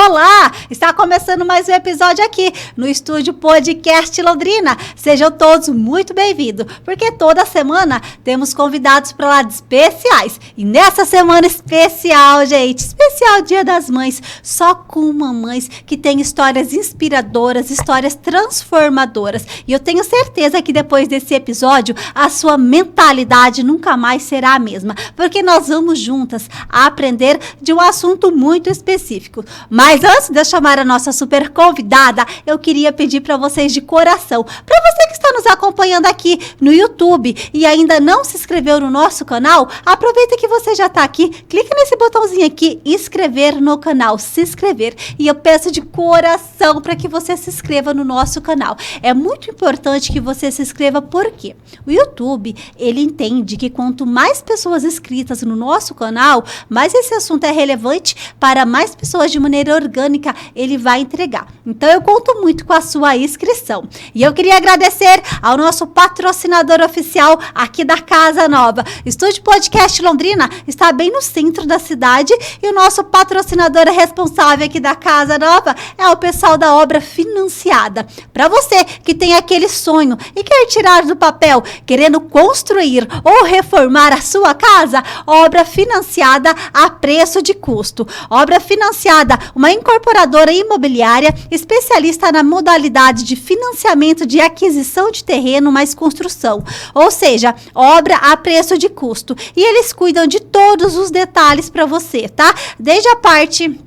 Olá! Está começando mais um episódio aqui no Estúdio Podcast Londrina. Sejam todos muito bem-vindos, porque toda semana temos convidados para lá de especiais. E nessa semana especial, gente, especial Dia das Mães, só com mamães que têm histórias inspiradoras, histórias transformadoras. E eu tenho certeza que depois desse episódio, a sua mentalidade nunca mais será a mesma, porque nós vamos juntas aprender de um assunto muito específico. Mas antes de eu chamar a nossa super convidada, eu queria pedir para vocês de coração, para você que está nos acompanhando aqui no YouTube e ainda não se inscreveu no nosso canal, aproveita que você já está aqui, clique nesse botãozinho aqui, inscrever no canal, se inscrever. E eu peço de coração para que você se inscreva no nosso canal. É muito importante que você se inscreva, porque o YouTube, ele entende que quanto mais pessoas inscritas no nosso canal, mais esse assunto é relevante para mais pessoas de maneira orgânica, ele vai entregar. Então eu conto muito com a sua inscrição. E eu queria agradecer ao nosso patrocinador oficial aqui da Casa Nova. Estúdio Podcast Londrina está bem no centro da cidade e o nosso patrocinador responsável aqui da Casa Nova é o pessoal da Obra Financiada. Para você que tem aquele sonho e quer tirar do papel, querendo construir ou reformar a sua casa, Obra Financiada a preço de custo. Obra Financiada, uma incorporadora imobiliária especialista na modalidade de financiamento de aquisição de terreno mais construção, ou seja, obra a preço de custo. E eles cuidam de todos os detalhes para você, tá? Desde a parte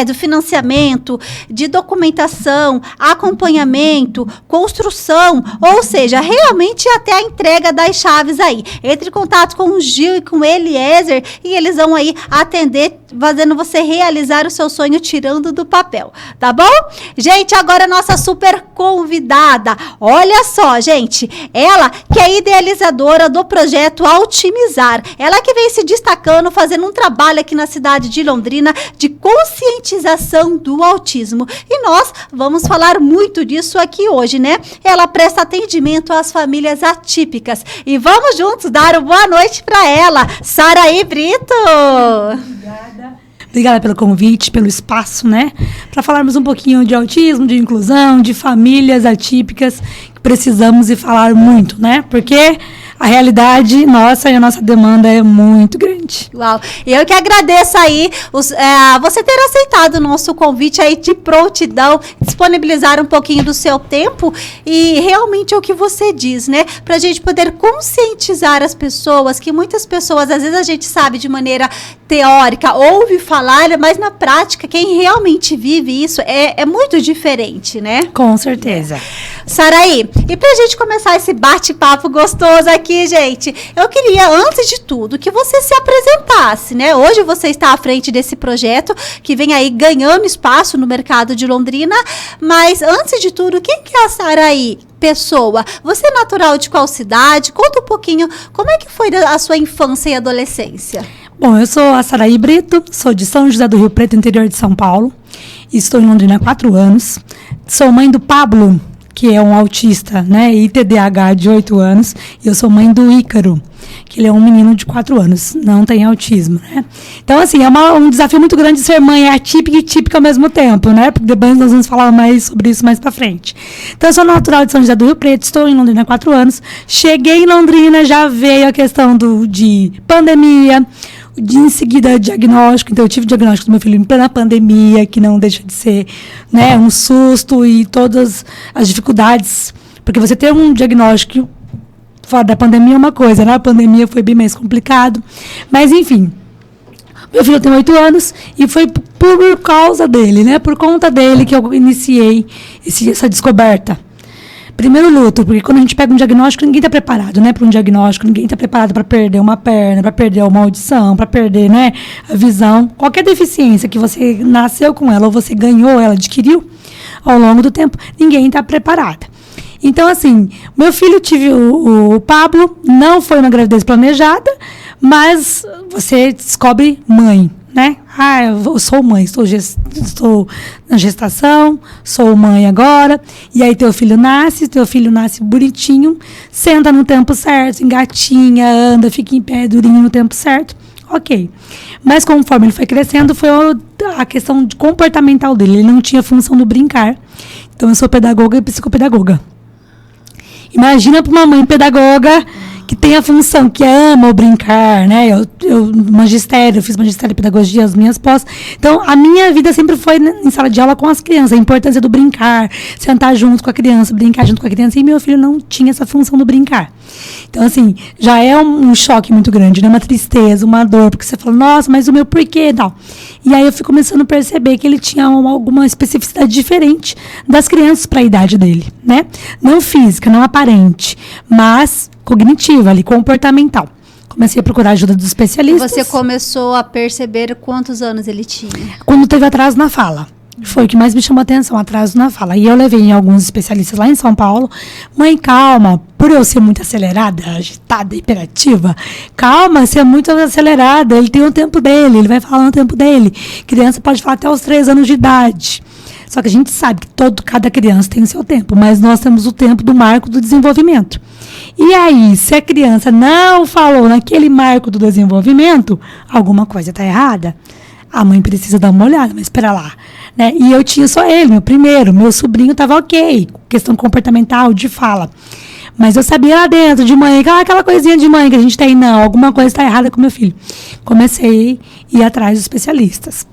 do financiamento, de documentação, acompanhamento, construção, ou seja, realmente até a entrega das chaves aí. Entre em contato com o Gil e com o Eliezer e eles vão aí atender, fazendo você realizar o seu sonho, tirando do papel, tá bom? Gente, agora a nossa super convidada, olha só, gente, ela que é idealizadora do projeto Altimizar, ela que vem se destacando, fazendo um trabalho aqui na cidade de Londrina de conscientização do autismo. E nós vamos falar muito disso aqui hoje, né? Ela presta atendimento às famílias atípicas. E vamos juntos dar uma boa noite para ela, Saraí Brito. Obrigada pelo convite, pelo espaço, né? Para falarmos um pouquinho de autismo, de inclusão, de famílias atípicas, que precisamos e falar muito, né? Porque a realidade nossa e a nossa demanda é muito grande. Uau! Eu que agradeço aí você ter aceitado o nosso convite aí de prontidão, disponibilizar um pouquinho do seu tempo e realmente é o que você diz, né? Pra gente poder conscientizar as pessoas, que muitas pessoas, às vezes a gente sabe de maneira teórica, ouve falar, mas na prática, quem realmente vive isso é muito diferente, né? Com certeza. Saraí, e pra gente começar esse bate-papo gostoso aqui, gente, eu queria, antes de tudo, que você se apresentasse, né? Hoje você está à frente desse projeto que vem aí ganhando espaço no mercado de Londrina, mas antes de tudo, quem que é a Saraí? Pessoa, você é natural de qual cidade? Conta um pouquinho como é que foi a sua infância e adolescência. Bom, eu sou a Saraí Brito, sou de São José do Rio Preto, interior de São Paulo. Estou em Londrina há 4 anos. Sou mãe do Pablo, que é um autista, né, e TDAH de 8 anos. E eu sou mãe do Ícaro, que ele é um menino de 4 anos, não tem autismo, né. Então, assim, é um desafio muito grande ser mãe atípica e típica ao mesmo tempo, né, porque depois nós vamos falar mais sobre isso mais pra frente. Então, eu sou natural de São José do Rio Preto, estou em Londrina há 4 anos. Cheguei em Londrina, já veio a questão de pandemia, de em seguida diagnóstico. Então eu tive diagnóstico do meu filho em plena pandemia, que não deixa de ser, né, um susto e todas as dificuldades, porque você ter um diagnóstico fora da pandemia é uma coisa, né? A pandemia foi bem mais complicado, mas enfim, meu filho tem 8 anos e foi por causa dele, né, por conta dele que eu iniciei essa descoberta. Primeiro luto, porque quando a gente pega um diagnóstico, ninguém está preparado, né, para um diagnóstico, ninguém está preparado para perder uma perna, para perder uma audição, para perder, né, a visão. Qualquer deficiência que você nasceu com ela ou você ganhou, ela adquiriu ao longo do tempo, ninguém está preparado. Então, assim, meu filho, tive o Pablo, não foi uma gravidez planejada, mas você descobre mãe, né? Ah, eu sou mãe, estou na gestação, sou mãe agora, e aí teu filho nasce bonitinho, senta no tempo certo, engatinha, anda, fica em pé, durinho no tempo certo, ok. Mas conforme ele foi crescendo, foi a questão comportamental dele. Ele não tinha função do brincar. Então, eu sou pedagoga e psicopedagoga. Imagina para uma mãe pedagoga que tem a função, que ama o brincar, né? Eu fiz magistério, pedagogia, as minhas pós. Então, a minha vida sempre foi em sala de aula com as crianças, a importância do brincar, sentar junto com a criança, brincar junto com a criança, e meu filho não tinha essa função do brincar. Então, assim, já é um choque muito grande, né? Uma tristeza, uma dor, porque você fala, nossa, mas o meu porquê e tal. E aí eu fui começando a perceber que ele tinha alguma especificidade diferente das crianças para a idade dele, né? Não física, não aparente, mas cognitiva, ali, comportamental. Comecei a procurar ajuda dos especialistas. Você começou a perceber quantos anos ele tinha? Quando teve atraso na fala. Foi o que mais me chamou a atenção, atraso na fala. E eu levei em alguns especialistas lá em São Paulo. Mãe, calma, por eu ser muito acelerada, agitada, hiperativa, calma, você é muito acelerada, ele tem o tempo dele, ele vai falar no tempo dele. Criança pode falar até os 3 anos de idade. Só que a gente sabe que cada criança tem o seu tempo, mas nós temos o tempo do marco do desenvolvimento. E aí, se a criança não falou naquele marco do desenvolvimento, alguma coisa está errada. A mãe precisa dar uma olhada, mas espera lá. Né? E eu tinha só ele, meu sobrinho estava ok, questão comportamental, de fala. Mas eu sabia lá dentro, de mãe, aquela coisinha de mãe que a gente tem, não, alguma coisa está errada com meu filho. Comecei a ir atrás dos especialistas.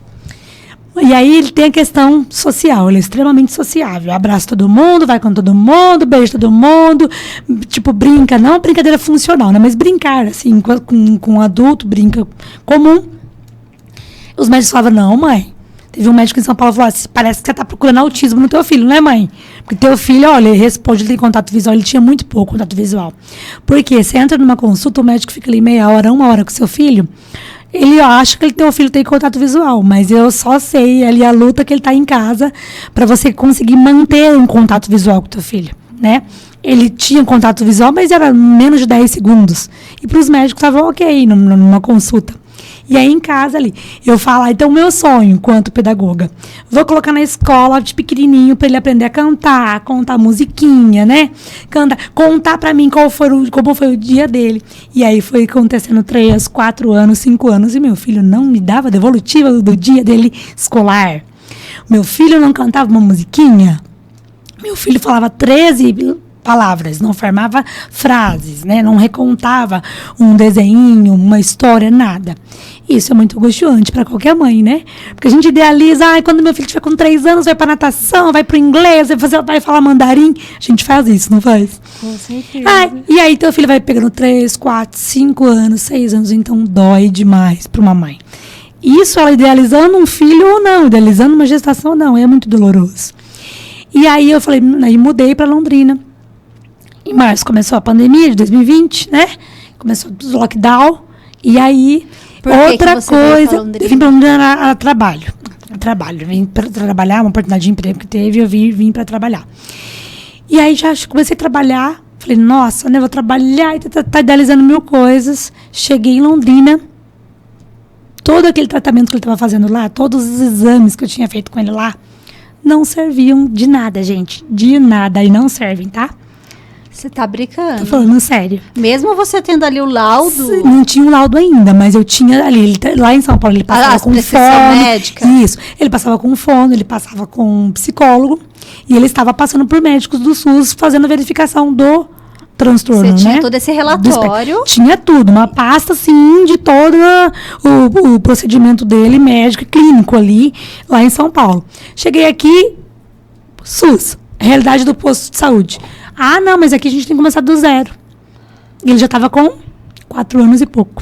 E aí ele tem a questão social, ele é extremamente sociável. Abraça todo mundo, vai com todo mundo, beija todo mundo, tipo, brinca, não brincadeira funcional, né? Mas brincar, assim, com um adulto, brinca comum. Os médicos falavam, não, mãe. Teve um médico em São Paulo que falou, parece que você está procurando autismo no teu filho, né, mãe? Porque teu filho, olha, ele responde, ele tem contato visual, ele tinha muito pouco contato visual. Porque você entra numa consulta, o médico fica ali meia hora, 1 hora com o seu filho, ele acha que o filho tem contato visual, mas eu só sei ali a luta que ele está em casa para você conseguir manter um contato visual com o teu filho, né? Ele tinha contato visual, mas era menos de 10 segundos. E para os médicos estava ok numa consulta. E aí em casa ali, eu falo, então meu sonho, enquanto pedagoga, vou colocar na escola de pequenininho para ele aprender a cantar, contar musiquinha, né? Contar para mim como foi o dia dele. E aí foi acontecendo 3, 4 anos, 5 anos, e meu filho não me dava devolutiva do dia dele escolar. Meu filho não cantava uma musiquinha. Meu filho falava 13 palavras, não formava frases, né? Não recontava um desenho, uma história, nada. Isso é muito angustiante para qualquer mãe, né? Porque a gente idealiza, quando meu filho tiver com 3 anos, vai para natação, vai para o inglês, vai falar mandarim. A gente faz isso, não faz? Com certeza. E aí teu filho vai pegando 3, 4, 5 anos, 6 anos, então dói demais para uma mãe. Isso ela idealizando um filho ou não, idealizando uma gestação ou não, é muito doloroso. E aí eu falei, aí mudei para Londrina. Em março começou a pandemia de 2020, né? Começou o lockdown. E aí, outra coisa. Eu vim para Londrina a trabalho. Vim para trabalhar, uma oportunidade de emprego que teve, eu vim para trabalhar. E aí já comecei a trabalhar. Falei, nossa, né? Vou trabalhar e tá idealizando 1000 coisas. Cheguei em Londrina. Todo aquele tratamento que ele estava fazendo lá, todos os exames que eu tinha feito com ele lá, não serviam de nada, gente. De nada. E não servem, tá? Você tá brincando? Tô falando sério. Mesmo você tendo ali o laudo? Não tinha o laudo ainda, mas eu tinha ali. Lá em São Paulo, ele passava com fono. Médica. Isso. Ele passava com fono, ele passava com um psicólogo. E ele estava passando por médicos do SUS, fazendo a verificação do transtorno, né? Você tinha todo esse relatório? Tinha tudo. Uma pasta, assim, de todo o procedimento dele, médico e clínico ali, lá em São Paulo. Cheguei aqui, SUS, realidade do posto de saúde. Não, mas aqui a gente tem que começar do zero. Ele já estava com 4 anos e pouco.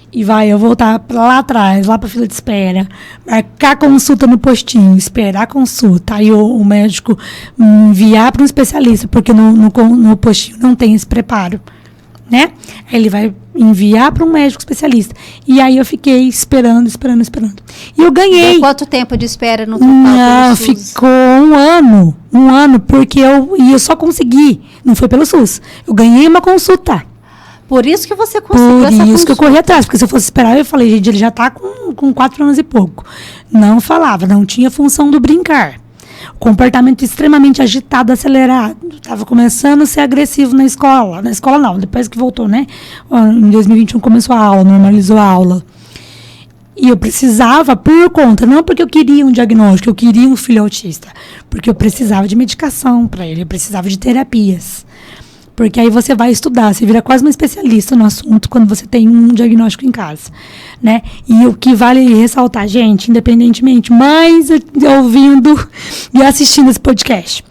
E eu voltar lá atrás, lá para a fila de espera, marcar consulta no postinho, esperar a consulta, aí o médico enviar para um especialista, porque no postinho não tem esse preparo, né? Aí ele vai enviar para um médico especialista. E aí eu fiquei esperando. E eu ganhei. Deu quanto tempo de espera no total? Não, ficou 1 ano. 1 ano, porque eu só consegui. Não foi pelo SUS. Eu ganhei uma consulta. Por isso que você conseguiu essa consulta. Por isso que eu corri atrás. Porque se eu fosse esperar, eu falei, gente, ele já está com 4 anos e pouco. Não falava, não tinha função do brincar. Comportamento extremamente agitado, acelerado. Estava começando a ser agressivo na escola. Na escola não, depois que voltou, né? Em 2021 começou a aula, normalizou a aula. E eu precisava, por conta, não porque eu queria um diagnóstico, eu queria um filho autista. Porque eu precisava de medicação para ele, eu precisava de terapias. Porque aí você vai estudar, você vira quase uma especialista no assunto quando você tem um diagnóstico em casa, né? E o que vale ressaltar, gente, independentemente, mais ouvindo e assistindo esse podcast,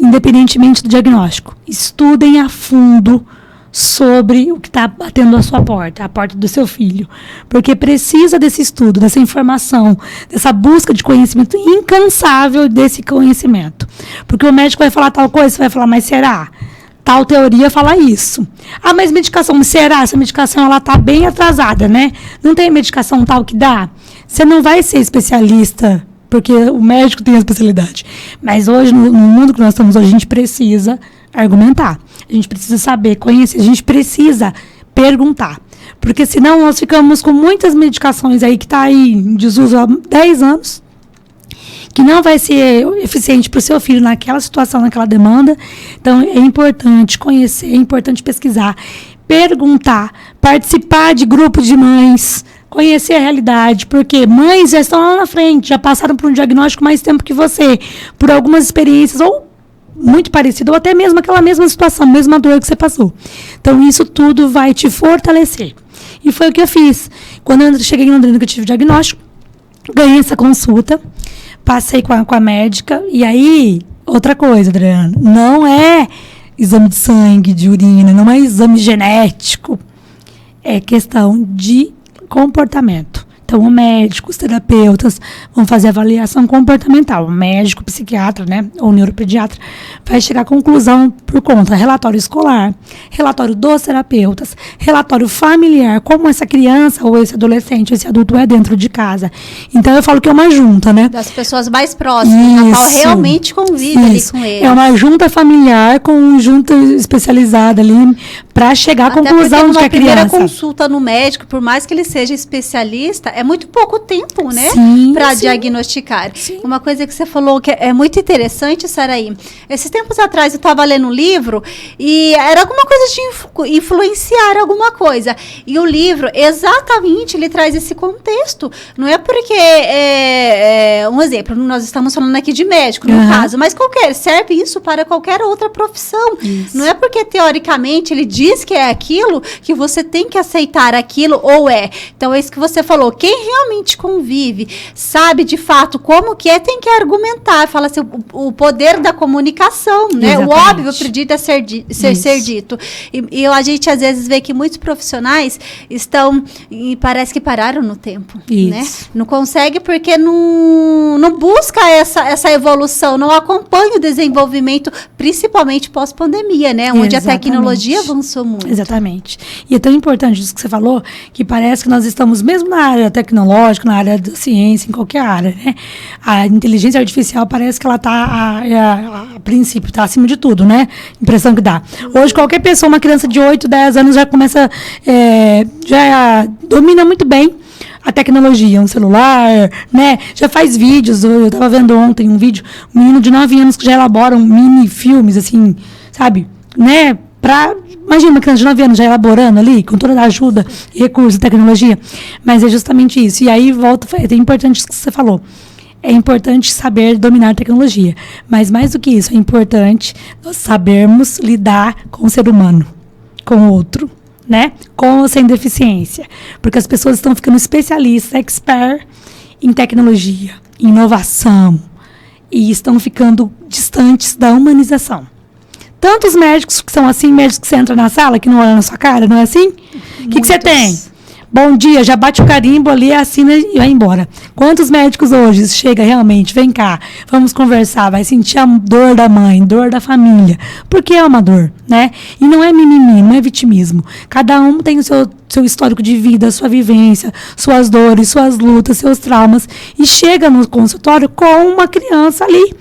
independentemente do diagnóstico, estudem a fundo sobre o que está batendo a sua porta, a porta do seu filho. Porque precisa desse estudo, dessa informação, dessa busca de conhecimento incansável desse conhecimento. Porque o médico vai falar tal coisa, você vai falar, mas será? Tal teoria fala isso. Ah, mas medicação, será? Essa medicação ela está bem atrasada, né? Não tem medicação tal que dá? Você não vai ser especialista, porque o médico tem a especialidade. Mas hoje, no mundo que nós estamos hoje, a gente precisa argumentar. A gente precisa saber, conhecer, a gente precisa perguntar. Porque senão nós ficamos com muitas medicações aí que está aí em desuso há 10 anos, que não vai ser eficiente para o seu filho naquela situação, naquela demanda. Então, é importante conhecer, é importante pesquisar, perguntar, participar de grupos de mães, conhecer a realidade, porque mães já estão lá na frente, já passaram por um diagnóstico mais tempo que você, por algumas experiências, ou muito parecido, ou até mesmo aquela mesma situação, mesma dor que você passou. Então, isso tudo vai te fortalecer. E foi o que eu fiz. Quando eu cheguei em Londrina, que eu tive o diagnóstico, ganhei essa consulta, passei com a médica, e aí, outra coisa, Adriana, não é exame de sangue, de urina, não é exame genético, é questão de comportamento. Então, o médico, os terapeutas vão fazer avaliação comportamental. O médico, o psiquiatra, né, ou o neuropediatra, vai chegar à conclusão por conta relatório escolar, relatório dos terapeutas, relatório familiar, como essa criança ou esse adolescente, esse adulto é dentro de casa. Então, eu falo que é uma junta, né? Das pessoas mais próximas, a qual realmente convive ali com eles. É uma junta familiar com uma junta especializada ali para chegar à conclusão de que a criança... primeira consulta no médico, por mais que ele seja especialista, é muito pouco tempo, né? Para diagnosticar. Sim. Uma coisa que você falou que é muito interessante, Saraí. Esses tempos atrás eu estava lendo um livro e era alguma coisa de influenciar alguma coisa. E o livro, exatamente, ele traz esse contexto. Não é porque, um exemplo, nós estamos falando aqui de médico, no caso, mas serve isso para qualquer outra profissão. Isso. Não é porque, teoricamente, ele diz que é aquilo, que você tem que aceitar aquilo ou é. Então, é isso que você falou. Quem realmente convive, sabe de fato como que é, tem que argumentar. Fala assim, o poder da comunicação, né? Exatamente. O óbvio acredita ser dito. E a gente às vezes vê que muitos profissionais estão, e parece que pararam no tempo, né? Não consegue porque não busca essa evolução, não acompanha o desenvolvimento, principalmente pós-pandemia, né? Onde a tecnologia avançou muito. Exatamente. E é tão importante isso que você falou, que parece que nós estamos, mesmo na área tecnológica, na área da ciência, em qualquer área, né? A inteligência artificial parece que ela está, a princípio, está acima de tudo, né? Impressão que dá. Hoje, qualquer pessoa, uma criança de 8, 10 anos, já começa, já domina muito bem a tecnologia, um celular, né? Já faz vídeos. Eu estava vendo ontem um vídeo, um menino de 9 anos que já elabora mini filmes, assim, sabe? Né? Imagina uma criança de 9 anos já elaborando ali, com toda a ajuda, recursos, tecnologia. Mas é justamente isso. E aí, é importante isso que você falou. É importante saber dominar a tecnologia. Mas mais do que isso, é importante nós sabermos lidar com o ser humano, com o outro, né? Com ou sem deficiência. Porque as pessoas estão ficando especialistas, expert em tecnologia, em inovação. E estão ficando distantes da humanização. Tantos médicos que são assim, médicos que você entra na sala, que não olham na sua cara, não é assim? O que você tem? Bom dia, já bate o carimbo ali, assina e vai embora. Quantos médicos hoje chega realmente, vem cá, vamos conversar, vai sentir a dor da mãe, dor da família. Porque é uma dor, né? E não é mimimi, não é vitimismo. Cada um tem o seu histórico de vida, sua vivência, suas dores, suas lutas, seus traumas. E chega no consultório com uma criança ali,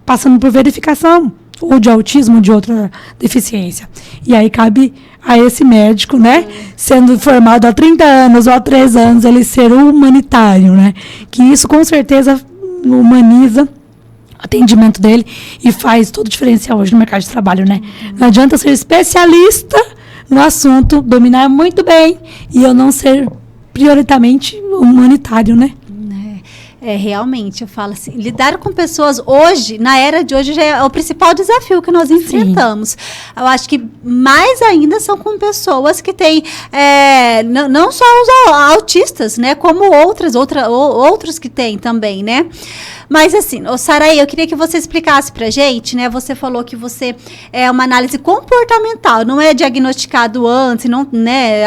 passando por verificação. Ou de autismo, ou de outra deficiência. E aí cabe a esse médico, né, sendo formado há 30 anos ou há 3 anos, ele ser humanitário, né? Que isso, com certeza, humaniza o atendimento dele e faz todo o diferencial hoje no mercado de trabalho, né? Não adianta ser especialista no assunto, dominar muito bem, e eu não ser prioritariamente humanitário, né? Realmente, eu falo assim, lidar com pessoas hoje, na era de hoje, já é o principal desafio que nós enfrentamos. Sim. Eu acho que mais ainda são com pessoas que têm, não só os autistas, né, como outros que têm também, né? Mas assim, Saraí, eu queria que você explicasse pra gente, né? Você falou que você é uma análise comportamental, não é diagnosticado antes, não, né?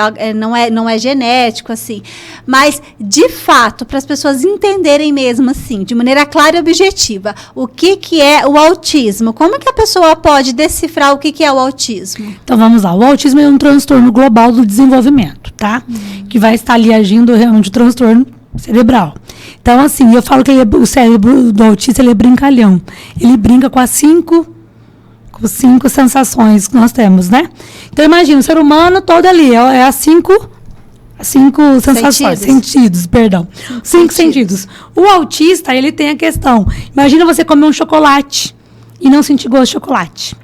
Não é genético, assim. Mas, de fato, para as pessoas entenderem mesmo, assim, de maneira clara e objetiva, o que é o autismo? Como que a pessoa pode decifrar o que é o autismo? Então, vamos lá. O autismo é um transtorno global do desenvolvimento, tá? Que vai estar ali agindo realmente o transtorno cerebral. Então, assim, eu falo que o cérebro do autista, ele é brincalhão. Ele brinca com as cinco sensações que nós temos, né? Então, imagina, o ser humano todo ali, é as cinco sensações, sentidos. Cinco sentidos. O autista, ele tem a questão. Imagina você comer um chocolate e não sentir gosto de chocolate.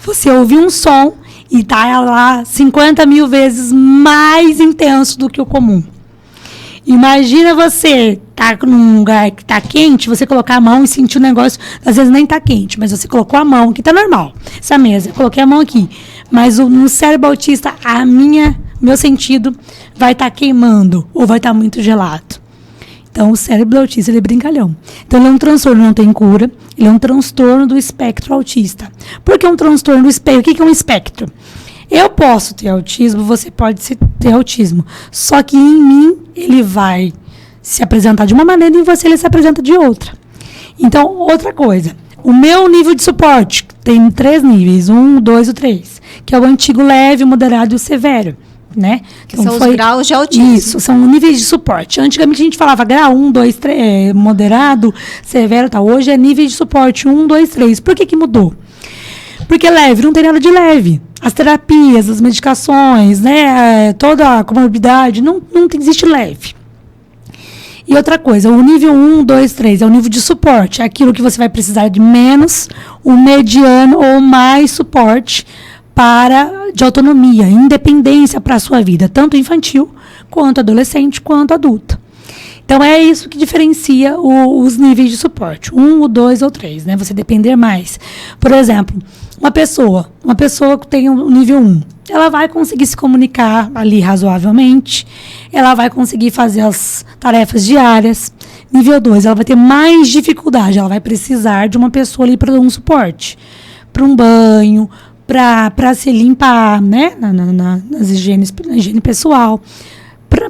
Você ouvir um som e tá lá 50 mil vezes mais intenso do que o comum. Imagina você tá num lugar que tá quente, você colocar a mão e sentir o negócio, às vezes nem tá quente, mas você colocou a mão, que tá normal, essa mesa, eu coloquei a mão aqui, mas no cérebro autista, meu sentido vai estar queimando, ou vai estar muito gelado. Então, o cérebro autista, ele é brincalhão. Então, ele é um transtorno, não tem cura, ele é um transtorno do espectro autista. Por que um transtorno do espectro? O que é um espectro? Eu posso ter autismo, você pode ter autismo. Só que em mim, ele vai se apresentar de uma maneira e em você ele se apresenta de outra. Então, outra coisa. O meu nível de suporte tem 3 níveis, 1, 2 e 3. Que é o antigo leve, o moderado e o severo. Né? Que então, são os graus de autismo. Isso, são níveis de suporte. Antigamente a gente falava grau 1, 2, 3, moderado, severo, tá. Hoje é nível de suporte 1, 2, 3. Por que mudou? Porque leve, não tem nada de leve. As terapias, as medicações, né, toda a comorbidade, não existe leve. E outra coisa, o nível 1, 2, 3 é o nível de suporte. É aquilo que você vai precisar de menos, o mediano ou mais suporte de autonomia, independência para a sua vida, tanto infantil, quanto adolescente, quanto adulta. Então, é isso que diferencia os níveis de suporte. 1, 2 ou 3, né? Você depender mais. Por exemplo, uma pessoa que tem o nível 1, ela vai conseguir se comunicar ali razoavelmente, ela vai conseguir fazer as tarefas diárias. Nível 2, ela vai ter mais dificuldade, ela vai precisar de uma pessoa ali para dar um suporte, para um banho, para se limpar, né? Na higiene pessoal,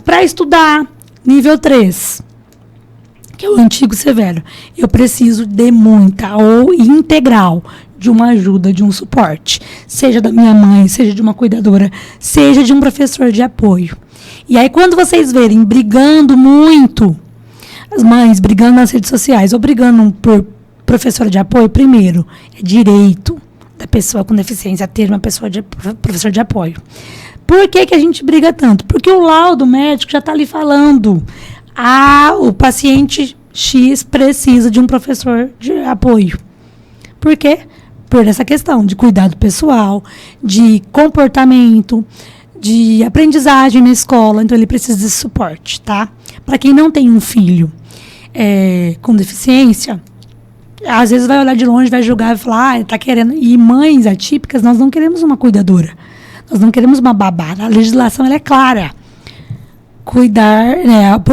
para estudar. Nível 3, que é o antigo severo. Eu preciso de muita ou integral de uma ajuda, de um suporte. Seja da minha mãe, seja de uma cuidadora, seja de um professor de apoio. E aí, quando vocês verem brigando muito, as mães brigando nas redes sociais ou brigando por professora de apoio, primeiro, é direito da pessoa com deficiência ter uma professor de apoio. Por que a gente briga tanto? Porque o laudo médico já está ali falando. O paciente X precisa de um professor de apoio. Por quê? Por essa questão de cuidado pessoal, de comportamento, de aprendizagem na escola. Então, ele precisa desse suporte, tá? Para quem não tem um filho com deficiência, às vezes vai olhar de longe, vai julgar e falar, tá querendo. E mães atípicas, nós não queremos uma cuidadora. Nós não queremos uma babá. A legislação ela é clara. Cuidar,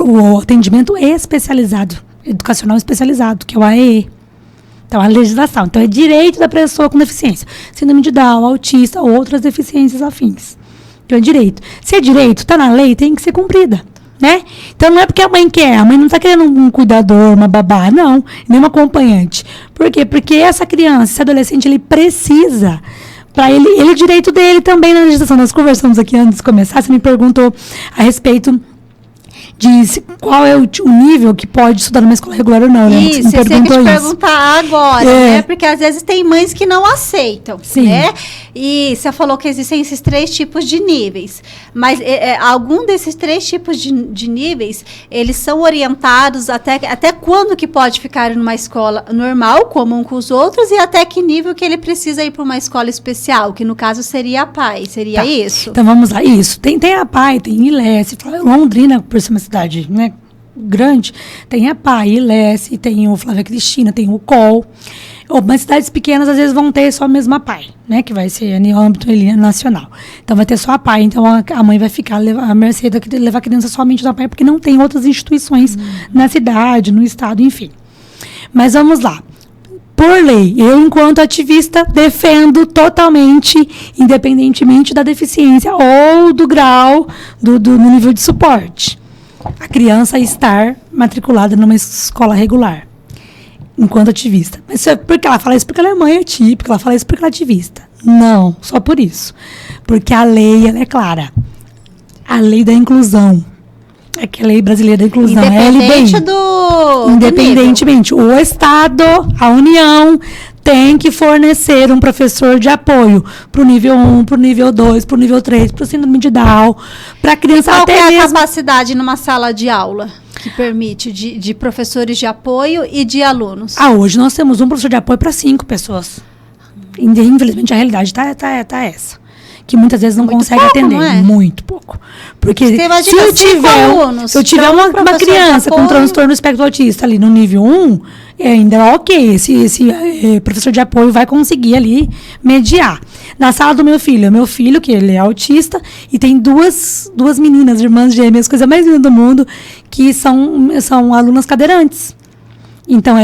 o atendimento especializado, educacional especializado, que é o AEE. Então, a legislação. Então, é direito da pessoa com deficiência. Síndrome de Down, autista, outras deficiências afins. Então, é direito. Se é direito, está na lei, tem que ser cumprida. Né? Então, não é porque a mãe quer. A mãe não está querendo um cuidador, uma babá, não. Nem um acompanhante. Por quê? Porque essa criança, esse adolescente, ele precisa... Para ele é direito dele também na legislação. Nós conversamos aqui antes de começar, você me perguntou a respeito de qual é o nível que pode estudar numa escola regular ou não, né? Isso, eu sei que te perguntar agora, né? Porque às vezes tem mães que não aceitam, sim, né? E você falou que existem esses 3 tipos de níveis, mas algum desses 3 tipos de níveis, eles são orientados até quando que pode ficar numa escola normal, comum com os outros, e até que nível que ele precisa ir para uma escola especial, que no caso seria a PAI, seria tá. Isso? Então vamos lá, isso. Tem a PAI, tem ILES, Londrina, por ser uma cidade, né, grande, tem a PAI, ILES, tem o Flávia Cristina, tem o COL. Mas cidades pequenas, às vezes, vão ter só a mesma PAI, né? Que vai ser no âmbito nacional. Então, vai ter só a PAI. Então, a mãe vai ficar à mercê de levar a criança somente na PAI, porque não tem outras instituições na cidade, no estado, enfim. Mas vamos lá. Por lei, eu, enquanto ativista, defendo totalmente, independentemente da deficiência ou do grau, do nível de suporte, a criança estar matriculada numa escola regular, enquanto ativista. Mas por que ela fala isso? Porque ela é mãe atípica, ela fala isso porque ela é ativista. Não, só por isso. Porque a lei, ela é clara. A lei da inclusão. É que a lei brasileira da inclusão é a LBI. Independentemente, o Estado, a União, tem que fornecer um professor de apoio para o nível 1, para o nível 2, para o nível 3, para o síndrome de Down, para a criança qual até é mesmo... a capacidade numa sala de aula que permite de professores de apoio e de alunos? Hoje nós temos um professor de apoio para 5 pessoas. Infelizmente, a realidade tá essa. Que muitas vezes não consegue pouco, atender. Não é? Muito pouco. Porque se eu tiver uma criança com transtorno do espectro autista ali no nível 1, ainda ok. Esse professor de apoio vai conseguir ali mediar. Na sala do meu filho, que ele é autista, e tem duas meninas, irmãs gêmeas, coisa mais linda do mundo, que são alunas cadeirantes. Então,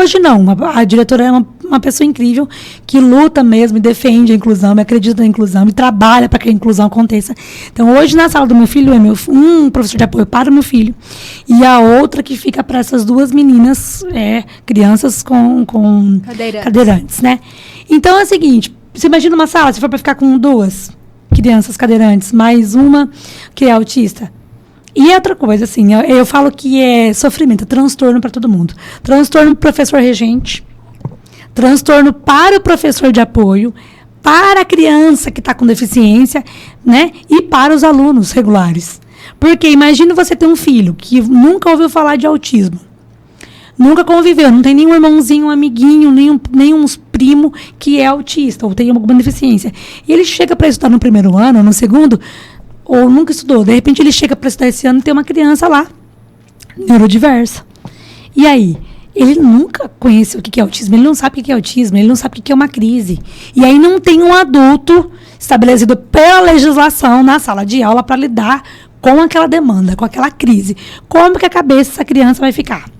hoje não, a diretora é uma pessoa incrível, que luta mesmo e defende a inclusão, e acredita na inclusão, e trabalha para que a inclusão aconteça. Então, hoje na sala do meu filho, um professor de apoio para o meu filho, e a outra que fica para essas 2 meninas, crianças com cadeirantes, né? Então, é o seguinte, você imagina uma sala, se for para ficar com 2 crianças cadeirantes, mais uma que é autista. E outra coisa, assim, eu falo que é sofrimento, é transtorno para todo mundo. Transtorno para o professor regente, transtorno para o professor de apoio, para a criança que está com deficiência, né? E para os alunos regulares. Porque imagina você ter um filho que nunca ouviu falar de autismo, nunca conviveu, não tem nenhum irmãozinho, um amiguinho, nenhum primo que é autista ou tem alguma deficiência. E ele chega para estudar no primeiro ano, no segundo... ou nunca estudou. De repente, ele chega para estudar esse ano e tem uma criança lá, neurodiversa. E aí? Ele nunca conheceu o que é autismo, ele não sabe o que é autismo, ele não sabe o que é uma crise. E aí não tem um adulto estabelecido pela legislação na sala de aula para lidar com aquela demanda, com aquela crise. Como que a cabeça dessa criança vai ficar?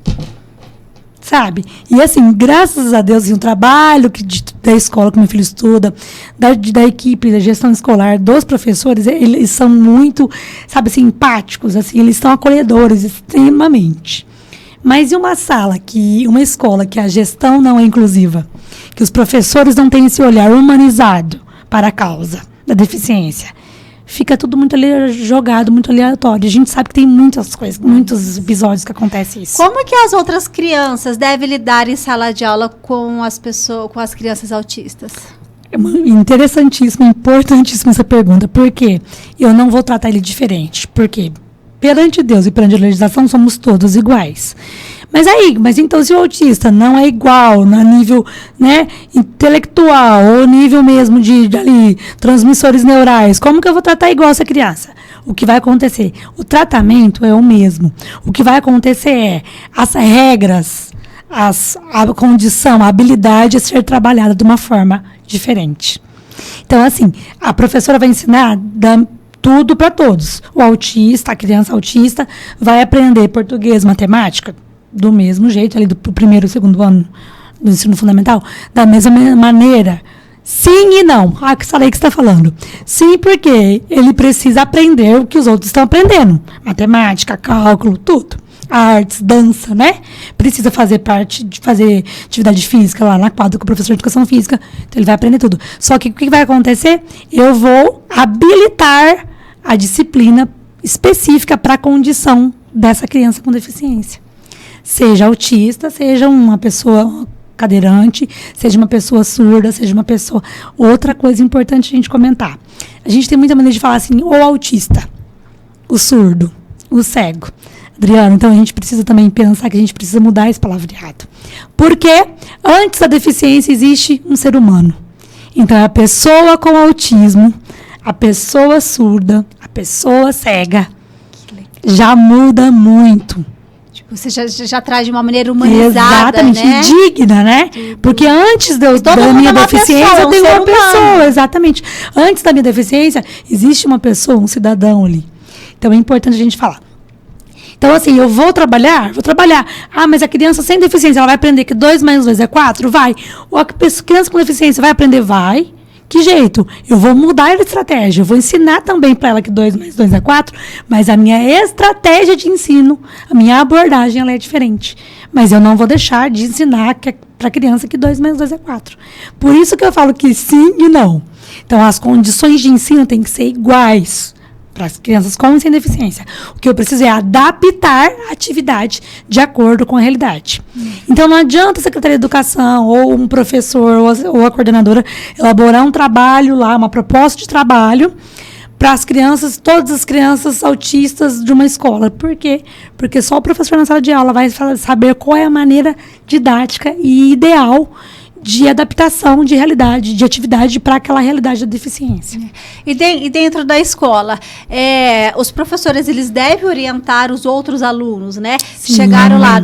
Sabe? E assim, graças a Deus, o trabalho da escola que meu filho estuda, da equipe, da gestão escolar, dos professores, eles são muito, sabe assim, empáticos, assim, eles são acolhedores, extremamente. Mas e uma escola que a gestão não é inclusiva, que os professores não têm esse olhar humanizado para a causa da deficiência, fica tudo muito ali jogado, muito aleatório. A gente sabe que tem muitas coisas, muitos episódios que acontece isso. Como que as outras crianças devem lidar em sala de aula com as crianças autistas? É interessantíssima, importantíssima essa pergunta. Por quê? Eu não vou tratar ele diferente. Porque perante Deus e perante a legislação somos todos iguais. Mas então se o autista não é igual no nível, né, intelectual ou nível mesmo de transmissores neurais, como que eu vou tratar igual essa criança? O que vai acontecer? O tratamento é o mesmo. O que vai acontecer é as regras, a condição, a habilidade a ser trabalhada de uma forma diferente. Então, assim, a professora vai ensinar tudo para todos. O autista, a criança autista, vai aprender português, matemática, do mesmo jeito, ali do primeiro e segundo ano do ensino fundamental, da mesma maneira. Sim e não. Que essa lei que você está falando. Sim, porque ele precisa aprender o que os outros estão aprendendo. Matemática, cálculo, tudo. Artes, dança, né? Precisa fazer atividade física lá na quadra com o professor de educação física. Então, ele vai aprender tudo. Só que o que vai acontecer? Eu vou habilitar a disciplina específica para a condição dessa criança com deficiência. Seja autista, seja uma pessoa cadeirante, seja uma pessoa surda, seja uma pessoa... Outra coisa importante a gente comentar. A gente tem muita maneira de falar assim, o autista, o surdo, o cego. Adriano, então a gente precisa também pensar que a gente precisa mudar esse palavreado. Porque antes da deficiência existe um ser humano. Então é a pessoa com autismo, a pessoa surda, a pessoa cega. já muda muito. Você já traz de uma maneira humanizada, exatamente, né? Digna, né? Porque antes da minha deficiência, eu tenho uma pessoa, exatamente. Antes da minha deficiência, existe uma pessoa, um cidadão ali. Então, é importante a gente falar. Então, assim, eu vou trabalhar. Ah, mas a criança sem deficiência, ela vai aprender que 2 mais 2 é 4? Vai. Ou a criança com deficiência vai aprender? Vai. Que jeito? Eu vou mudar a estratégia. Eu vou ensinar também para ela que 2 mais 2 é 4, mas a minha estratégia de ensino, a minha abordagem, ela é diferente. Mas eu não vou deixar de ensinar para a criança que 2 mais 2 é 4. Por isso que eu falo que sim e não. Então, as condições de ensino têm que ser iguais para as crianças com e sem deficiência. O que eu preciso é adaptar a atividade de acordo com a realidade. Então, não adianta a Secretaria de Educação, ou um professor, ou a coordenadora, elaborar um trabalho lá, uma proposta de trabalho, para as crianças, todas as crianças autistas de uma escola. Por quê? Porque só o professor na sala de aula vai saber qual é a maneira didática e ideal de adaptação de realidade, de atividade para aquela realidade da deficiência. E dentro da escola, os professores, eles devem orientar os outros alunos, né? Sim. Chegaram lá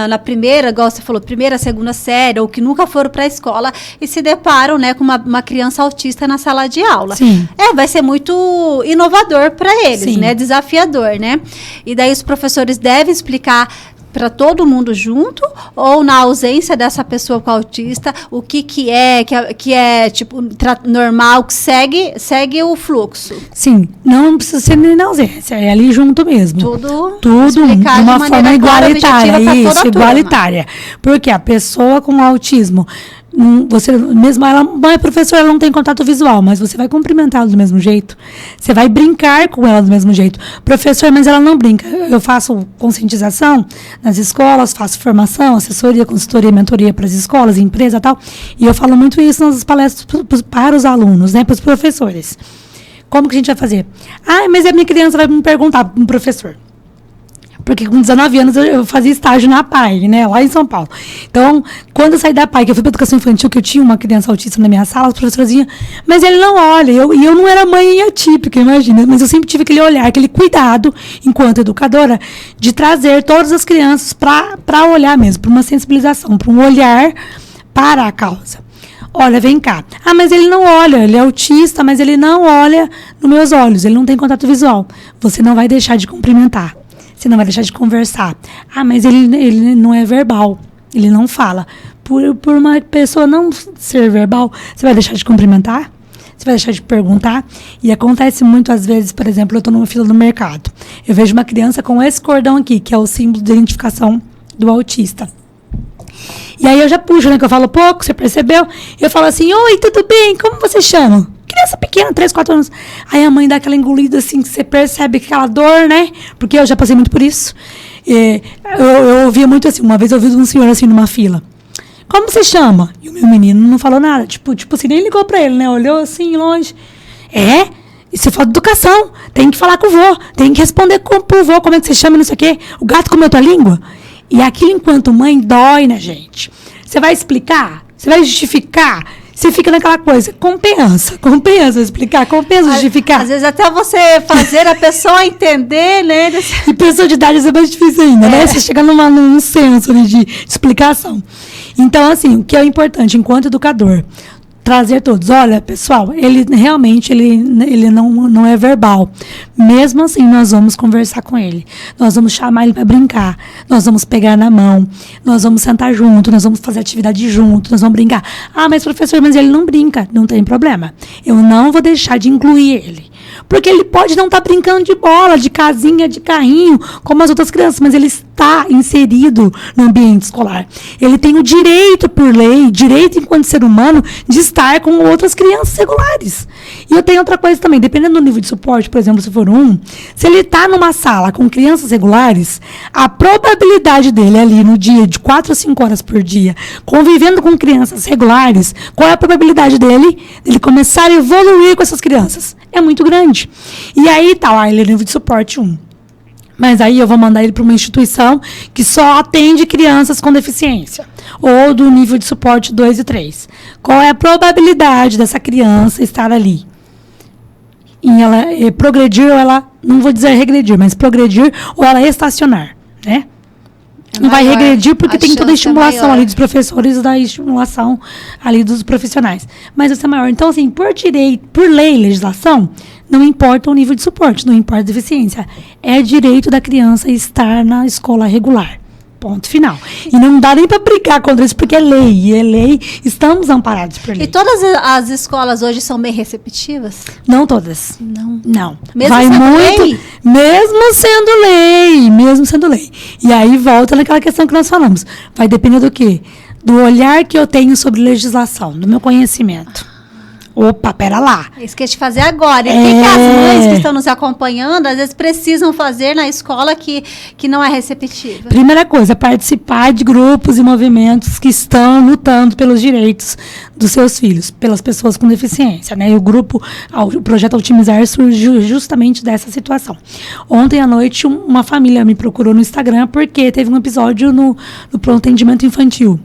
na primeira, igual você falou, primeira, segunda série, ou que nunca foram para a escola e se deparam, né, com uma criança autista na sala de aula. Sim. Vai ser muito inovador para eles, Sim. né? Desafiador, né? E daí os professores devem explicar para todo mundo junto, ou na ausência dessa pessoa com autista, o que é tipo normal, que segue o fluxo. Sim, não precisa ser nem na ausência, é ali junto mesmo. Tudo de uma forma igualitária, isso, igualitária. Porque a pessoa com autismo, você mesmo, ela não é professora, ela não tem contato visual, mas você vai cumprimentá-la do mesmo jeito, você vai brincar com ela do mesmo jeito. Professor, mas ela não brinca. Eu faço conscientização nas escolas, faço formação, assessoria, consultoria, mentoria para as escolas, empresa e tal, e eu falo muito isso nas palestras para os alunos, né, para os professores. Como que a gente vai fazer? Ah, mas a minha criança vai me perguntar para um professor. Porque com 19 anos eu fazia estágio na PAI, né, lá em São Paulo. Então, quando eu saí da PAI, que eu fui para educação infantil, que eu tinha uma criança autista na minha sala, as professoras diziam, mas ele não olha. E eu não era mãe atípica, imagina, mas eu sempre tive aquele olhar, aquele cuidado, enquanto educadora, de trazer todas as crianças para olhar mesmo, para uma sensibilização, para um olhar para a causa. Olha, vem cá. Ah, mas ele não olha, ele é autista, mas ele não olha nos meus olhos, ele não tem contato visual. Você não vai deixar de cumprimentar. Você não vai deixar de conversar. Ah, mas ele não é verbal. Ele não fala. Por uma pessoa não ser verbal, você vai deixar de cumprimentar? Você vai deixar de perguntar? E acontece muito, às vezes, por exemplo, eu estou numa fila no mercado. Eu vejo uma criança com esse cordão aqui, que é o símbolo de identificação do autista. E aí eu já puxo, né? Que eu falo pouco, você percebeu? Eu falo assim, oi, tudo bem? Como você chama? Criança pequena, 3, 4 anos. Aí a mãe dá aquela engolida assim, que você percebe aquela dor, né? Porque eu já passei muito por isso. Eu ouvia muito assim, uma vez eu ouvi um senhor assim numa fila. Como você chama? E o meu menino não falou nada. Tipo assim, nem ligou pra ele, né? Olhou assim, longe. Isso é falta de educação. Tem que falar com o vô. Tem que responder pro vô, como é que você chama, não sei o quê. O gato comeu tua língua? E aquilo, enquanto mãe, dói na gente. Você vai explicar? Você vai justificar? Você fica naquela coisa, compensa explicar, compensa justificar. Às vezes até você fazer a pessoa entender, né? E pessoa de idade é mais difícil ainda, né? Você chega num senso de explicação. Então, assim, o que é importante enquanto educador? Trazer todos. Olha, pessoal, ele realmente não é verbal. Mesmo assim, nós vamos conversar com ele. Nós vamos chamar ele para brincar. Nós vamos pegar na mão. Nós vamos sentar junto. Nós vamos fazer atividade junto. Nós vamos brincar. Ah, mas professor, mas ele não brinca. Não tem problema. Eu não vou deixar de incluir ele. Porque ele pode não estar brincando de bola, de casinha, de carrinho, como as outras crianças, mas ele está inserido no ambiente escolar. Ele tem o direito, por lei, direito enquanto ser humano, de estar com outras crianças regulares. E eu tenho outra coisa também, dependendo do nível de suporte, por exemplo, se for se ele está numa sala com crianças regulares, a probabilidade dele ali no dia, de 4 a 5 horas por dia, convivendo com crianças regulares, qual é a probabilidade dele começar a evoluir com essas crianças? É muito grande. E aí tá, ele é nível de suporte 1. Mas aí eu vou mandar ele para uma instituição que só atende crianças com deficiência. Ou do nível de suporte 2 e 3. Qual é a probabilidade dessa criança estar ali? em ela progredir ou ela, não vou dizer regredir, mas progredir ou ela estacionar, né? Não vai regredir porque tem toda a estimulação ali dos professores, da estimulação ali dos profissionais. Mas isso é maior. Então, assim, por direito, por lei e legislação, não importa o nível de suporte, não importa a deficiência. É direito da criança estar na escola regular. Ponto final. E não dá nem para brigar contra isso, porque é lei. E é lei, estamos amparados por lei. E todas as escolas hoje são bem receptivas? Não todas. Não. Mesmo vai sendo muito, lei? Mesmo sendo lei. E aí volta naquela questão que nós falamos. Vai depender do quê? Do olhar que eu tenho sobre legislação, do meu conhecimento. Opa, pera lá. Isso que eu te fazer agora. E o que as mães que estão nos acompanhando, às vezes, precisam fazer na escola que não é receptiva? Primeira coisa, participar de grupos e movimentos que estão lutando pelos direitos dos seus filhos, pelas pessoas com deficiência, né? E o projeto Altimizar surgiu justamente dessa situação. Ontem à noite, uma família me procurou no Instagram porque teve um episódio no pronto atendimento infantil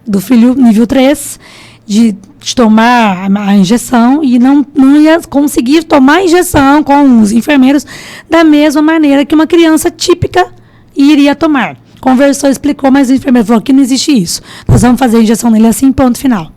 do filho nível 3, de tomar a injeção e não ia conseguir tomar a injeção com os enfermeiros da mesma maneira que uma criança típica iria tomar. Conversou, explicou, mas o enfermeiro falou que não existe isso. Nós vamos fazer a injeção nele assim, ponto final.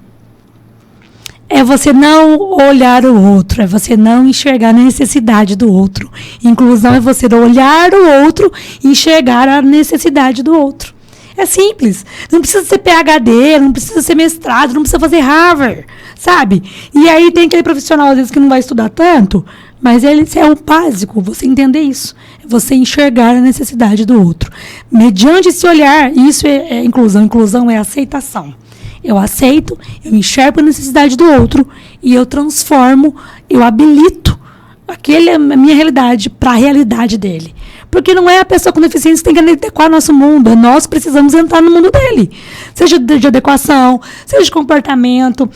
É você não olhar o outro, é você não enxergar a necessidade do outro. Inclusão é você olhar o outro e enxergar a necessidade do outro. É simples. Não precisa ser PhD, não precisa ser mestrado, não precisa fazer Harvard, sabe? E aí tem aquele profissional, às vezes, que não vai estudar tanto, mas ele é o básico, você entender isso. É você enxergar a necessidade do outro. Mediante esse olhar, isso é inclusão. Inclusão é aceitação. Eu aceito, eu enxergo a necessidade do outro e eu transformo, eu habilito a minha realidade para a realidade dele. Porque não é a pessoa com deficiência que tem que adequar nosso mundo. Nós precisamos entrar no mundo dele. Seja de adequação, seja de comportamento.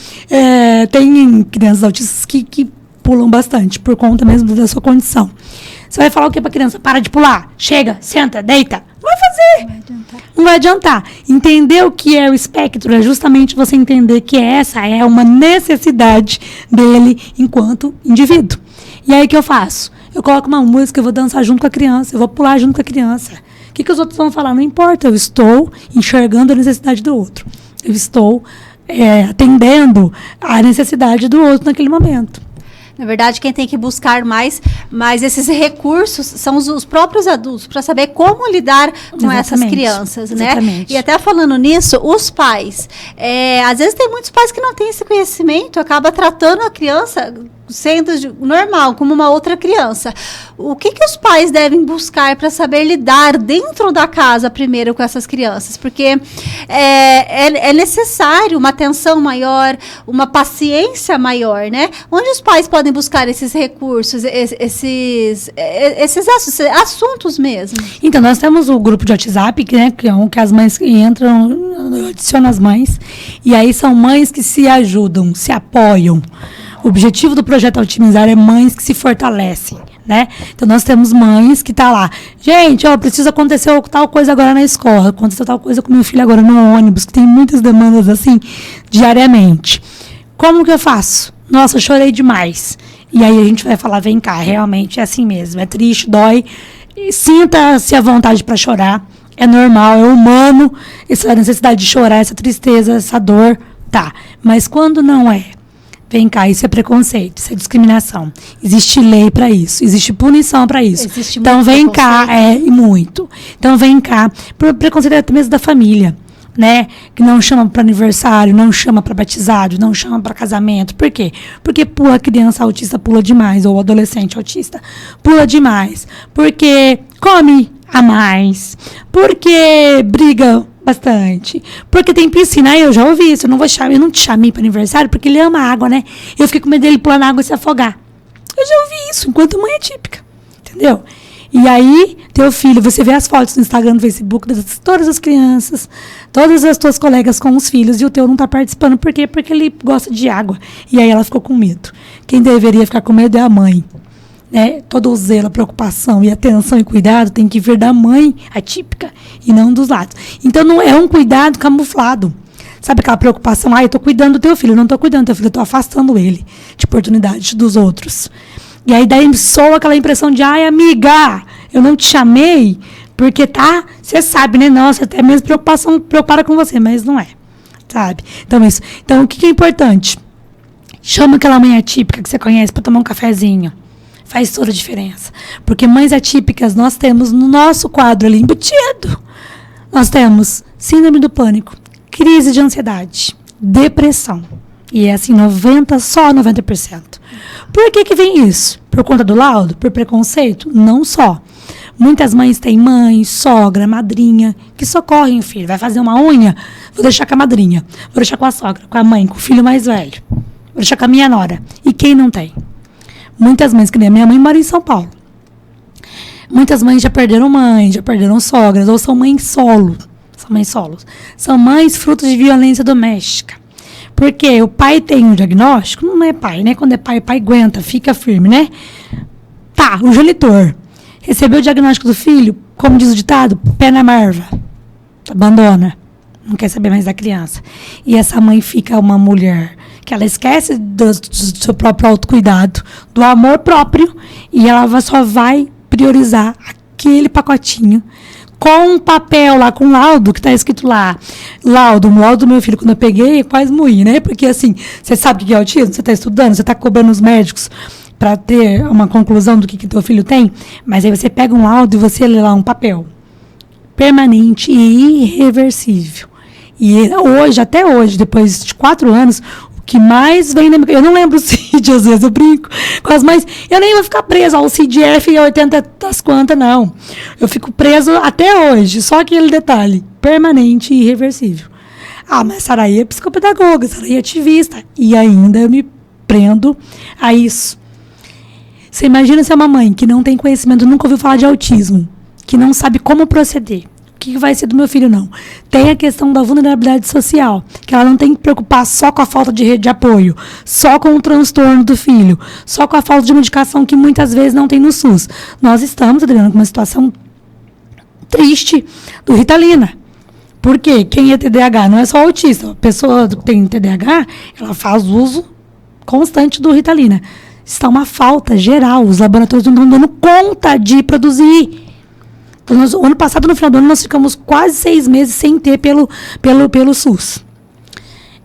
Tem crianças autistas que pulam bastante, por conta mesmo da sua condição. Você vai falar o que para a criança? Para de pular, chega, senta, deita. Não vai fazer. Não vai adiantar. Entender o que é o espectro é justamente você entender que essa é uma necessidade dele enquanto indivíduo. E aí o que eu faço? Eu coloco uma música, eu vou dançar junto com a criança, eu vou pular junto com a criança. O que os outros vão falar? Não importa, eu estou enxergando a necessidade do outro. Eu estou atendendo a necessidade do outro naquele momento. Na verdade, quem tem que buscar mais esses recursos são os próprios adultos, para saber como lidar com essas crianças, né? Exatamente. E até falando nisso, os pais. Às vezes tem muitos pais que não têm esse conhecimento, acaba tratando a criança sendo normal, como uma outra criança. O que os pais devem buscar para saber lidar dentro da casa primeiro com essas crianças? Porque é necessário uma atenção maior, uma paciência maior, né? Onde os pais podem buscar esses recursos, esses assuntos mesmo? Então, nós temos o grupo de WhatsApp, né, que as mães entram, adicionam as mães, e aí são mães que se ajudam, se apoiam. O objetivo do projeto Altimizar é mães que se fortalecem, né? Então, nós temos mães que tá lá. Gente, precisa acontecer tal coisa agora na escola. Aconteceu tal coisa com meu filho agora no ônibus, que tem muitas demandas assim, diariamente. Como que eu faço? Nossa, eu chorei demais. E aí a gente vai falar, vem cá, realmente é assim mesmo. É triste, dói. Sinta-se à vontade para chorar. É normal, é humano. Essa necessidade de chorar, essa tristeza, essa dor. Tá, mas quando não é? Vem cá, isso é preconceito, isso é discriminação. Existe lei para isso, existe punição para isso. Existe então vem cá, e muito. Então vem cá, preconceito até mesmo da família, né? Que não chama para aniversário, não chama para batizado, não chama para casamento. Por quê? Porque a criança autista pula demais, ou o adolescente autista pula demais. Porque come a mais. Porque briga bastante. Porque tem piscina. Aí eu já ouvi isso. Eu não te chamei para aniversário porque ele ama água, né? Eu fiquei com medo dele pular na água e se afogar. Eu já ouvi isso, enquanto mãe é típica. Entendeu? E aí, teu filho, você vê as fotos no Instagram, no Facebook, todas as crianças, todas as tuas colegas com os filhos, e o teu não tá participando. Por quê? Porque ele gosta de água. E aí ela ficou com medo. Quem deveria ficar com medo é a mãe. Né? Todo o zelo, a preocupação e atenção e cuidado tem que vir da mãe atípica e não dos lados. Então não é um cuidado camuflado. Sabe aquela preocupação? Eu estou cuidando do teu filho, não estou cuidando do teu filho, eu estou afastando ele de oportunidades dos outros. E aí daí soa aquela impressão de, ai, amiga, eu não te chamei, porque você sabe, né? Nossa, até mesmo preocupada com você, mas não é, sabe? Então, isso. Então, o que é importante? Chama aquela mãe atípica que você conhece para tomar um cafezinho. Faz toda a diferença. Porque mães atípicas nós temos no nosso quadro ali embutido. Nós temos síndrome do pânico, crise de ansiedade, depressão. E é assim, só 90%. Por que vem isso? Por conta do laudo? Por preconceito? Não só. Muitas mães têm mãe, sogra, madrinha, que socorrem o filho. Vai fazer uma unha? Vou deixar com a madrinha. Vou deixar com a sogra, com a mãe, com o filho mais velho. Vou deixar com a minha nora. E quem não tem? Muitas mães, que nem a minha mãe, mora em São Paulo. Muitas mães já perderam mãe, já perderam sogras, ou são mães solo. São mães solos. São mães frutos de violência doméstica. Porque o pai tem um diagnóstico, não é pai, né? Quando é pai, o pai aguenta, fica firme, né? Tá, o genitor recebeu o diagnóstico do filho, como diz o ditado, pé na marva. Abandona. Não quer saber mais da criança. E essa mãe fica uma mulher que ela esquece do seu próprio autocuidado, do amor próprio, e ela só vai priorizar aquele pacotinho com um papel lá, com laudo, que está escrito lá, o laudo do meu filho, quando eu peguei, quase morri, né? Porque, assim, você sabe o que é autismo? Você está estudando, você está cobrando os médicos para ter uma conclusão do que teu filho tem, mas aí você pega um laudo e você lê lá um papel permanente e irreversível. E hoje, até hoje, depois de 4 anos, o que mais vem na minha... Eu não lembro o CID, às vezes eu brinco com as mães. Eu nem vou ficar presa ao CID-F e 80 das quantas, não. Eu fico preso até hoje, só aquele detalhe, permanente e irreversível. Ah, mas Saraí é psicopedagoga, Saraí é ativista. E ainda eu me prendo a isso. Você imagina se é uma mãe que não tem conhecimento, nunca ouviu falar de autismo, que não sabe como proceder. O que vai ser do meu filho, não? Tem a questão da vulnerabilidade social, que ela não tem que preocupar só com a falta de rede de apoio, só com o transtorno do filho, só com a falta de medicação que muitas vezes não tem no SUS. Nós estamos, Adriana, com uma situação triste do Ritalina. Por quê? Quem é TDAH não é só autista. A pessoa que tem TDAH, ela faz uso constante do Ritalina. Está uma falta geral. Os laboratórios não estão dando conta de produzir. O ano passado, no final do ano, nós ficamos quase 6 meses sem ter pelo SUS.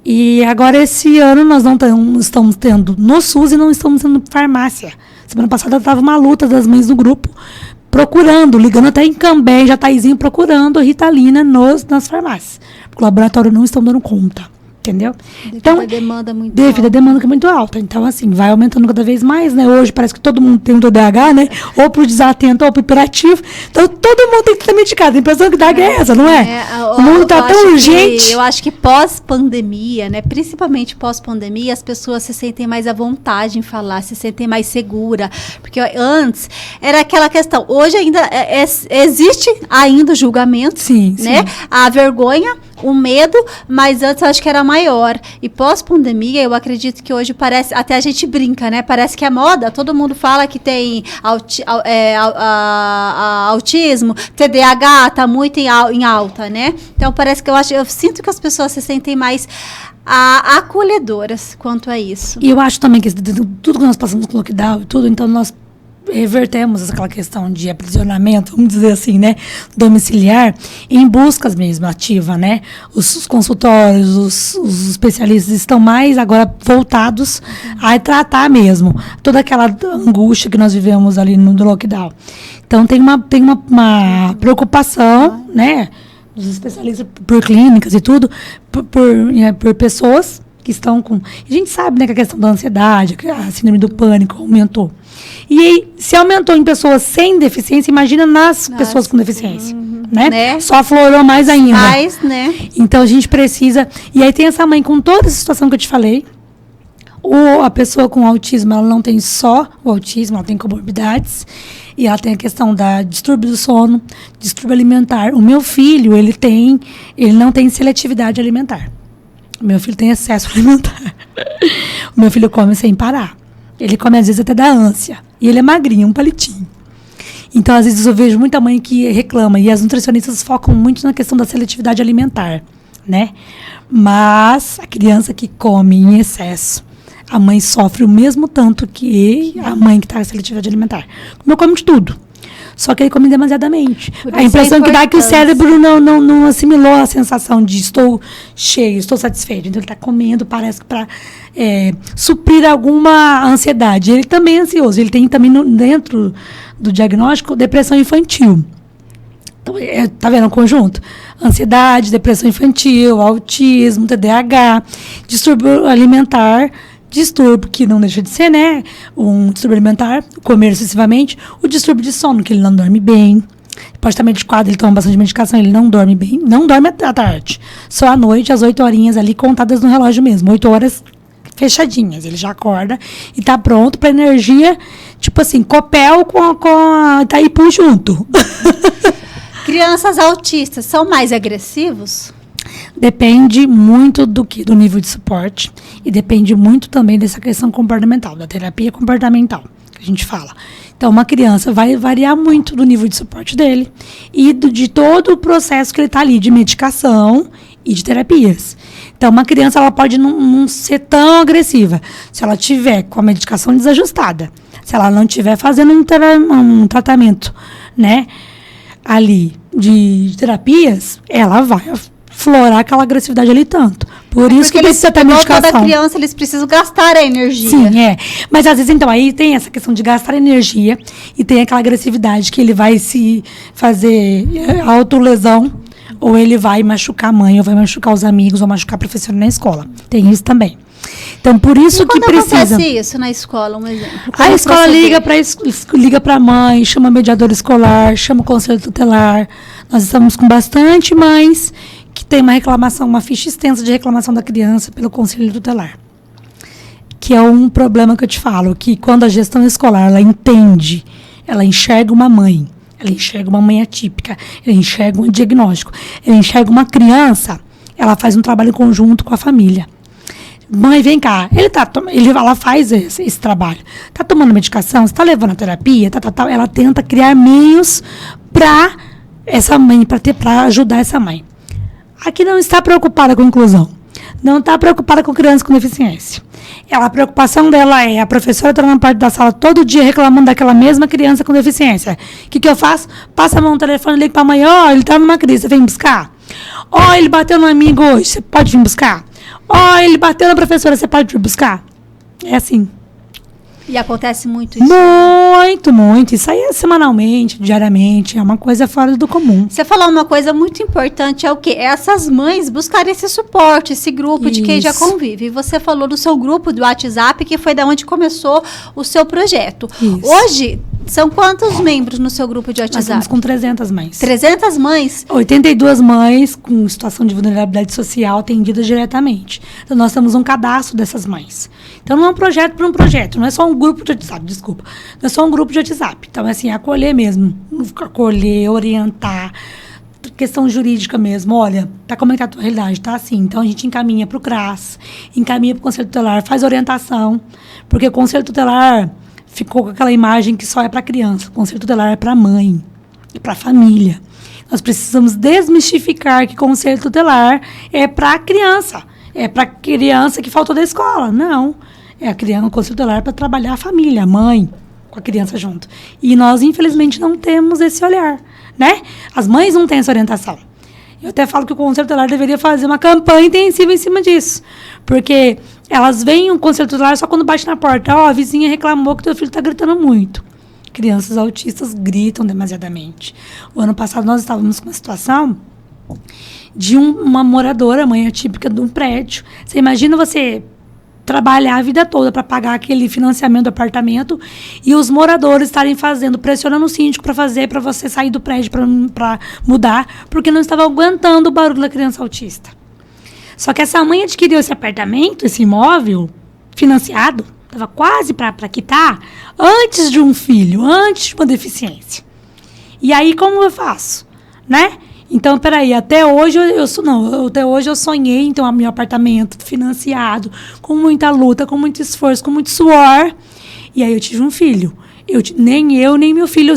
E agora, esse ano, nós não estamos tendo no SUS e não estamos tendo farmácia. Semana passada, estava uma luta das mães do grupo, procurando, ligando até em Cambé, Jataizinho, procurando Ritalina nas farmácias. Porque o laboratório não estão dando conta. Entendeu? Então, a demanda muito devido à demanda que é muito alta. Então, assim, vai aumentando cada vez mais, né? Hoje parece que todo mundo tem um TDAH, né? Ou pro desatento, ou pro hiperativo. Então, todo mundo tem que estar medicado. A impressão que dá é essa, não é? O mundo está tão urgente. Eu acho que pós-pandemia, né? Principalmente pós-pandemia, as pessoas se sentem mais à vontade em falar, se sentem mais segura. Porque antes era aquela questão. Hoje ainda existe ainda o julgamento, sim, né? Sim. A vergonha, o medo, mas antes eu acho que era maior. E pós-pandemia, eu acredito que hoje parece, até a gente brinca, né? Parece que é moda, todo mundo fala que tem autismo, TDAH, tá muito em alta, né? Então parece que eu sinto que as pessoas se sentem mais acolhedoras quanto a isso. E eu acho também que tudo que nós passamos com lockdown e tudo, então nós revertemos aquela questão de aprisionamento, vamos dizer assim, né, domiciliar, em buscas mesmo, ativa, né? Os consultórios, os especialistas estão mais agora voltados a tratar mesmo toda aquela angústia que nós vivemos ali no lockdown. Então, tem uma preocupação, né, dos especialistas por clínicas e tudo, por pessoas que estão com... A gente sabe, né, que a questão da ansiedade, a síndrome do pânico aumentou. E aí, se aumentou em pessoas sem deficiência, imagina nas pessoas com deficiência, né? Só aflorou mais ainda. Mais, né? Então, a gente precisa... E aí tem essa mãe com toda essa situação que eu te falei. Ou a pessoa com autismo, ela não tem só o autismo, ela tem comorbidades. E ela tem a questão da distúrbio do sono, distúrbio alimentar. O meu filho, ele não tem seletividade alimentar. O meu filho tem excesso alimentar. O meu filho come sem parar. Ele come, às vezes, até da ânsia. E ele é magrinho, um palitinho. Então, às vezes, eu vejo muita mãe que reclama. E as nutricionistas focam muito na questão da seletividade alimentar, né? Mas a criança que come em excesso, A mãe sofre o mesmo tanto que a mãe que está em seletividade alimentar. Comeu, come de tudo. Só que ele come demasiadamente. A impressão que dá é que o cérebro não assimilou a sensação de estou cheio, estou satisfeito. Então, ele está comendo, parece que para suprir alguma ansiedade. Ele também é ansioso. Ele tem também, dentro do diagnóstico, depressão infantil. Então, tá vendo o conjunto? Ansiedade, depressão infantil, autismo, TDAH, distúrbio alimentar, distúrbio que não deixa de ser, né? Um distúrbio alimentar, comer excessivamente, o distúrbio de sono, que ele não dorme bem. Pode estar medicado, ele toma bastante medicação, ele não dorme bem, não dorme à tarde. Só à noite, às 8 horinhas ali, contadas no relógio mesmo. 8 horas fechadinhas. Ele já acorda e tá pronto para energia, tipo assim, Copel com a Itaipu junto. Crianças autistas são mais agressivos? Depende muito do nível de suporte e depende muito também dessa questão comportamental, da terapia comportamental, que a gente fala. Então, uma criança vai variar muito do nível de suporte dele e de todo o processo que ele está ali, de medicação e de terapias. Então, uma criança ela pode não ser tão agressiva se ela tiver com a medicação desajustada, se ela não estiver fazendo um tratamento, né, ali de terapias, ela vai florar aquela agressividade ali tanto. Por isso que precisa ter medicação. Toda criança, eles precisam gastar a energia. Sim, Mas às vezes, então, aí tem essa questão de gastar energia e tem aquela agressividade que ele vai se fazer autolesão, ou ele vai machucar a mãe, ou vai machucar os amigos, ou machucar a professora na escola. Tem isso também. Então, por isso que precisa. Acontece isso na escola, um exemplo? A escola liga para a mãe, chama mediador escolar, chama o conselho tutelar. Nós estamos com bastante mães que tem uma reclamação, uma ficha extensa de reclamação da criança pelo conselho tutelar. Que é um problema que eu te falo, que quando a gestão escolar, ela entende, ela enxerga uma mãe, ela enxerga uma mãe atípica, ela enxerga um diagnóstico, ela enxerga uma criança, ela faz um trabalho em conjunto com a família. Mãe, vem cá, ela faz esse trabalho. Está tomando medicação, está levando a terapia, ela tenta criar meios para essa mãe, para ajudar essa mãe. Aqui não está preocupada com inclusão. Não está preocupada com crianças com deficiência. A preocupação dela é a professora estar na parte da sala todo dia reclamando daquela mesma criança com deficiência. O que eu faço? Passa a mão no telefone, liga para a mãe, ele está numa crise, você vem buscar? Ele bateu no amigo hoje, você pode vir buscar? Ele bateu na professora, você pode vir buscar? É assim. E acontece muito isso? Muito. Isso aí é semanalmente, diariamente. É uma coisa fora do comum. Você falou uma coisa muito importante, é o quê? É essas mães buscarem esse suporte, esse grupo de quem já convive. E você falou do seu grupo do WhatsApp, que foi da onde começou o seu projeto. Isso. Hoje, são quantos membros no seu grupo de WhatsApp? Nós estamos com 300 mães. 300 mães? 82 mães com situação de vulnerabilidade social atendidas diretamente. Então, nós temos um cadastro dessas mães. Então, não é um projeto para um projeto. Não é só um grupo de WhatsApp, desculpa. Não é só um grupo de WhatsApp. Então, é assim, acolher mesmo. Acolher, orientar. Questão jurídica mesmo. Olha, como é que tá a tua realidade? Tá assim. Então, a gente encaminha para o CRAS, encaminha para o Conselho Tutelar, faz orientação. Porque o Conselho Tutelar ficou com aquela imagem que só é para criança. O Conselho Tutelar é para mãe e para família. Nós precisamos desmistificar que Conselho Tutelar é para criança. É para criança que faltou da escola. Não. O Conselho Tutelar é para trabalhar a família, a mãe, com a criança junto. E nós, infelizmente, não temos esse olhar, né? As mães não têm essa orientação. Eu até falo que o Conselho Tutelar deveria fazer uma campanha intensiva em cima disso. Porque elas veem o Conselho Tutelar só quando bate na porta. A vizinha reclamou que teu filho está gritando muito. Crianças autistas gritam demasiadamente. O ano passado nós estávamos com uma situação de uma moradora, mãe atípica de um prédio. Você imagina você trabalhar a vida toda para pagar aquele financiamento do apartamento e os moradores estarem pressionando o síndico para você sair do prédio, para mudar, porque não estava aguentando o barulho da criança autista. Só que essa mãe adquiriu esse apartamento, esse imóvel financiado, estava quase para quitar, antes de um filho, antes de uma deficiência. E aí, como eu faço? Né? Então, peraí, até hoje eu sonhei em ter meu apartamento financiado, com muita luta, com muito esforço, com muito suor. E aí eu tive um filho. Nem eu, nem meu filho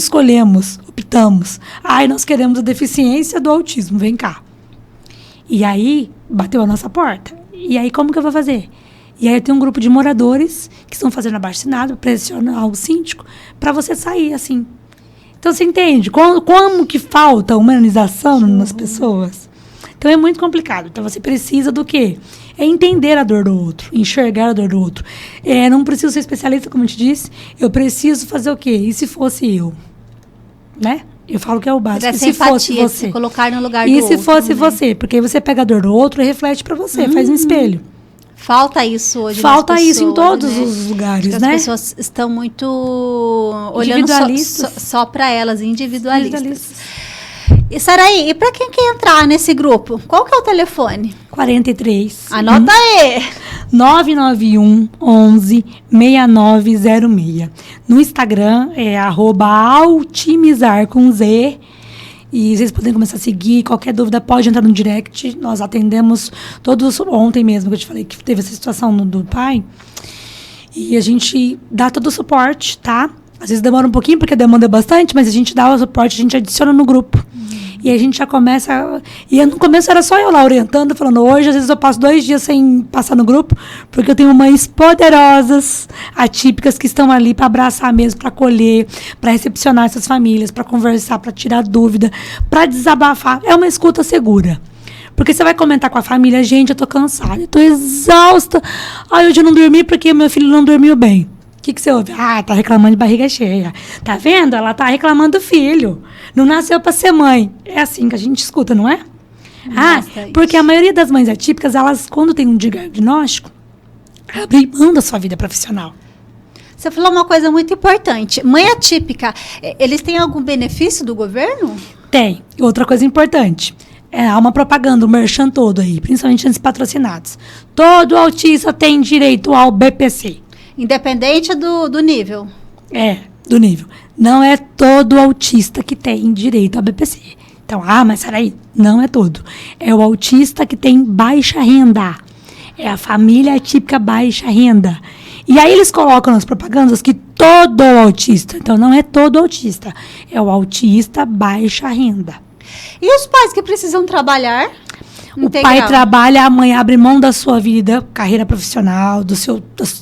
optamos. Nós queremos a deficiência do autismo, vem cá. E aí, bateu a nossa porta. E aí, como que eu vou fazer? E aí tem um grupo de moradores que estão fazendo abaixo-assinado, pressionar o síndico, para você sair, assim. Então, você entende como que falta humanização nas pessoas? Então, é muito complicado. Então, você precisa do quê? É entender a dor do outro, enxergar a dor do outro. Não preciso ser especialista, como eu te disse. Eu preciso fazer o quê? E se fosse eu? Né? Eu falo que é o básico. E se fosse você? Se colocar no lugar do outro. E se fosse você? Porque aí você pega a dor do outro e reflete para você, faz um espelho. Falta isso hoje. Falta nas pessoas, isso em todos né? os lugares, Porque né? as pessoas estão muito olhando só para elas, individualistas. E Saraí, e para quem quer entrar nesse grupo, qual que é o telefone? 43. Anota aí. 991 11 6906. No Instagram é @altimizar com Z. E vocês podem começar a seguir. Qualquer dúvida pode entrar no direct. Nós atendemos todos. Ontem mesmo que eu te falei que teve essa situação do pai. E a gente dá todo o suporte, tá? Às vezes demora um pouquinho, porque a demanda é bastante, mas a gente dá o suporte, a gente adiciona no grupo. E a gente já começa... E no começo era só eu lá orientando, falando, hoje às vezes eu passo 2 dias sem passar no grupo, porque eu tenho mães poderosas, atípicas, que estão ali para abraçar mesmo, para acolher, para recepcionar essas famílias, para conversar, para tirar dúvida, para desabafar. É uma escuta segura. Porque você vai comentar com a família, gente, eu tô cansada, eu tô exausta. Ai, hoje eu não dormi porque meu filho não dormiu bem. O que você ouve? Ah, tá reclamando de barriga cheia. Tá vendo? Ela tá reclamando do filho. Não nasceu pra ser mãe. É assim que a gente escuta, não é? Porque a maioria das mães atípicas, elas, quando tem um diagnóstico, abrem mão da sua vida profissional. Você falou uma coisa muito importante. Mãe atípica, eles têm algum benefício do governo? Tem. Outra coisa importante. Há uma propaganda, o merchan todo aí, principalmente nos patrocinados. Todo autista tem direito ao BPC. Independente do nível. Do nível. Não é todo autista que tem direito ao BPC. Então, mas Saraí, não é todo. É o autista que tem baixa renda. É a família atípica baixa renda. E aí eles colocam nas propagandas que todo autista. Então, não é todo autista. É o autista baixa renda. E os pais que precisam trabalhar? O pai trabalha, a mãe abre mão da sua vida, carreira profissional,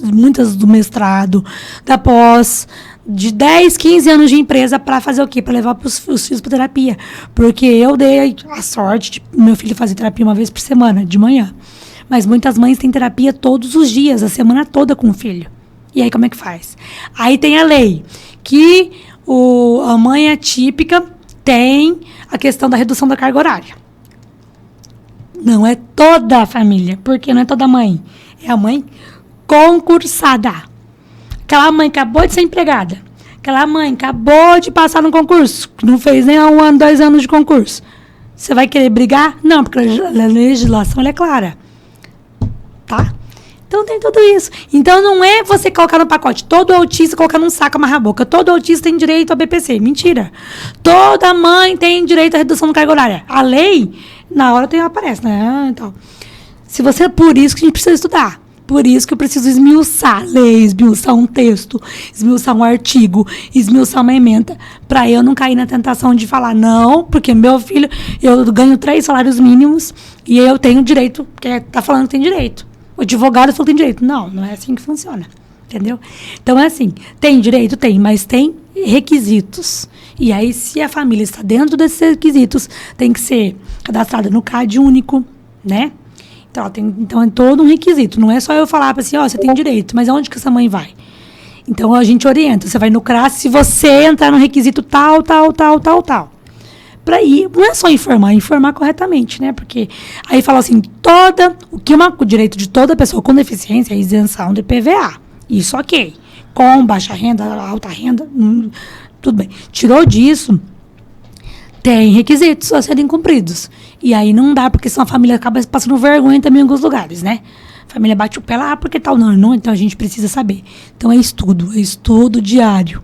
muitas do mestrado, da pós, de 10, 15 anos de empresa para fazer o quê? Para levar os filhos para terapia. Porque eu dei a sorte de meu filho fazer terapia uma vez por semana, de manhã. Mas muitas mães têm terapia todos os dias, a semana toda com o filho. E aí como é que faz? Aí tem a lei, que a mãe atípica tem a questão da redução da carga horária. Não é toda a família, porque não é toda mãe. É a mãe concursada. Aquela mãe acabou de ser empregada. Aquela mãe acabou de passar no concurso, que não fez nem 1 ano, 2 anos de concurso. Você vai querer brigar? Não, porque a legislação ela é clara. Tá? Então tem tudo isso. Então não é você colocar no pacote, todo autista colocar num saco, amarrar a boca. Todo autista tem direito ao BPC. Mentira. Toda mãe tem direito à redução da carga horária. A lei, na hora aparece, né? Então, por isso que a gente precisa estudar. Por isso que eu preciso esmiuçar a lei, esmiuçar um texto, esmiuçar um artigo, esmiuçar uma emenda, para eu não cair na tentação de falar não, porque meu filho, eu ganho 3 salários mínimos e eu tenho direito, porque tá falando que tem direito. O advogado falou que tem direito. Não, não é assim que funciona. Entendeu? Então, é assim, tem direito? Tem, mas tem requisitos. E aí, se a família está dentro desses requisitos, tem que ser cadastrada no CAD único, né? Então, é todo um requisito. Não é só eu falar assim, você tem direito, mas aonde que essa mãe vai? Então, a gente orienta. Você vai no CRAS se você entrar no requisito tal. Para ir, não é só informar corretamente, né? Porque aí fala assim, o direito de toda pessoa com deficiência é isenção de PVA. Isso ok. Com baixa renda, alta renda, tudo bem. Tirou disso, tem requisitos a serem cumpridos. E aí não dá, porque senão a família acaba passando vergonha também em alguns lugares, né? A família bate o pé lá, porque tal, não, então a gente precisa saber. Então é estudo diário.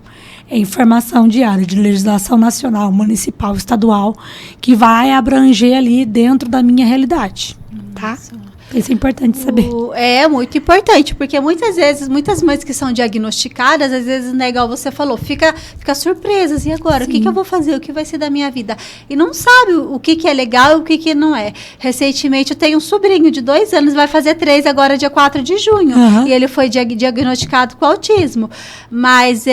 É informação diária de legislação nacional, municipal, estadual, que vai abranger ali dentro da minha realidade, tá? Isso é importante saber. É muito importante, porque muitas vezes, muitas mães que são diagnosticadas, às vezes, né, igual você falou, fica surpresas. E agora? Sim. O que eu vou fazer? O que vai ser da minha vida? E não sabe o que é legal e o que não é. Recentemente, eu tenho um sobrinho de 2 anos, vai fazer 3 agora, dia 4 de junho. Uhum. E ele foi diagnosticado com autismo. Mas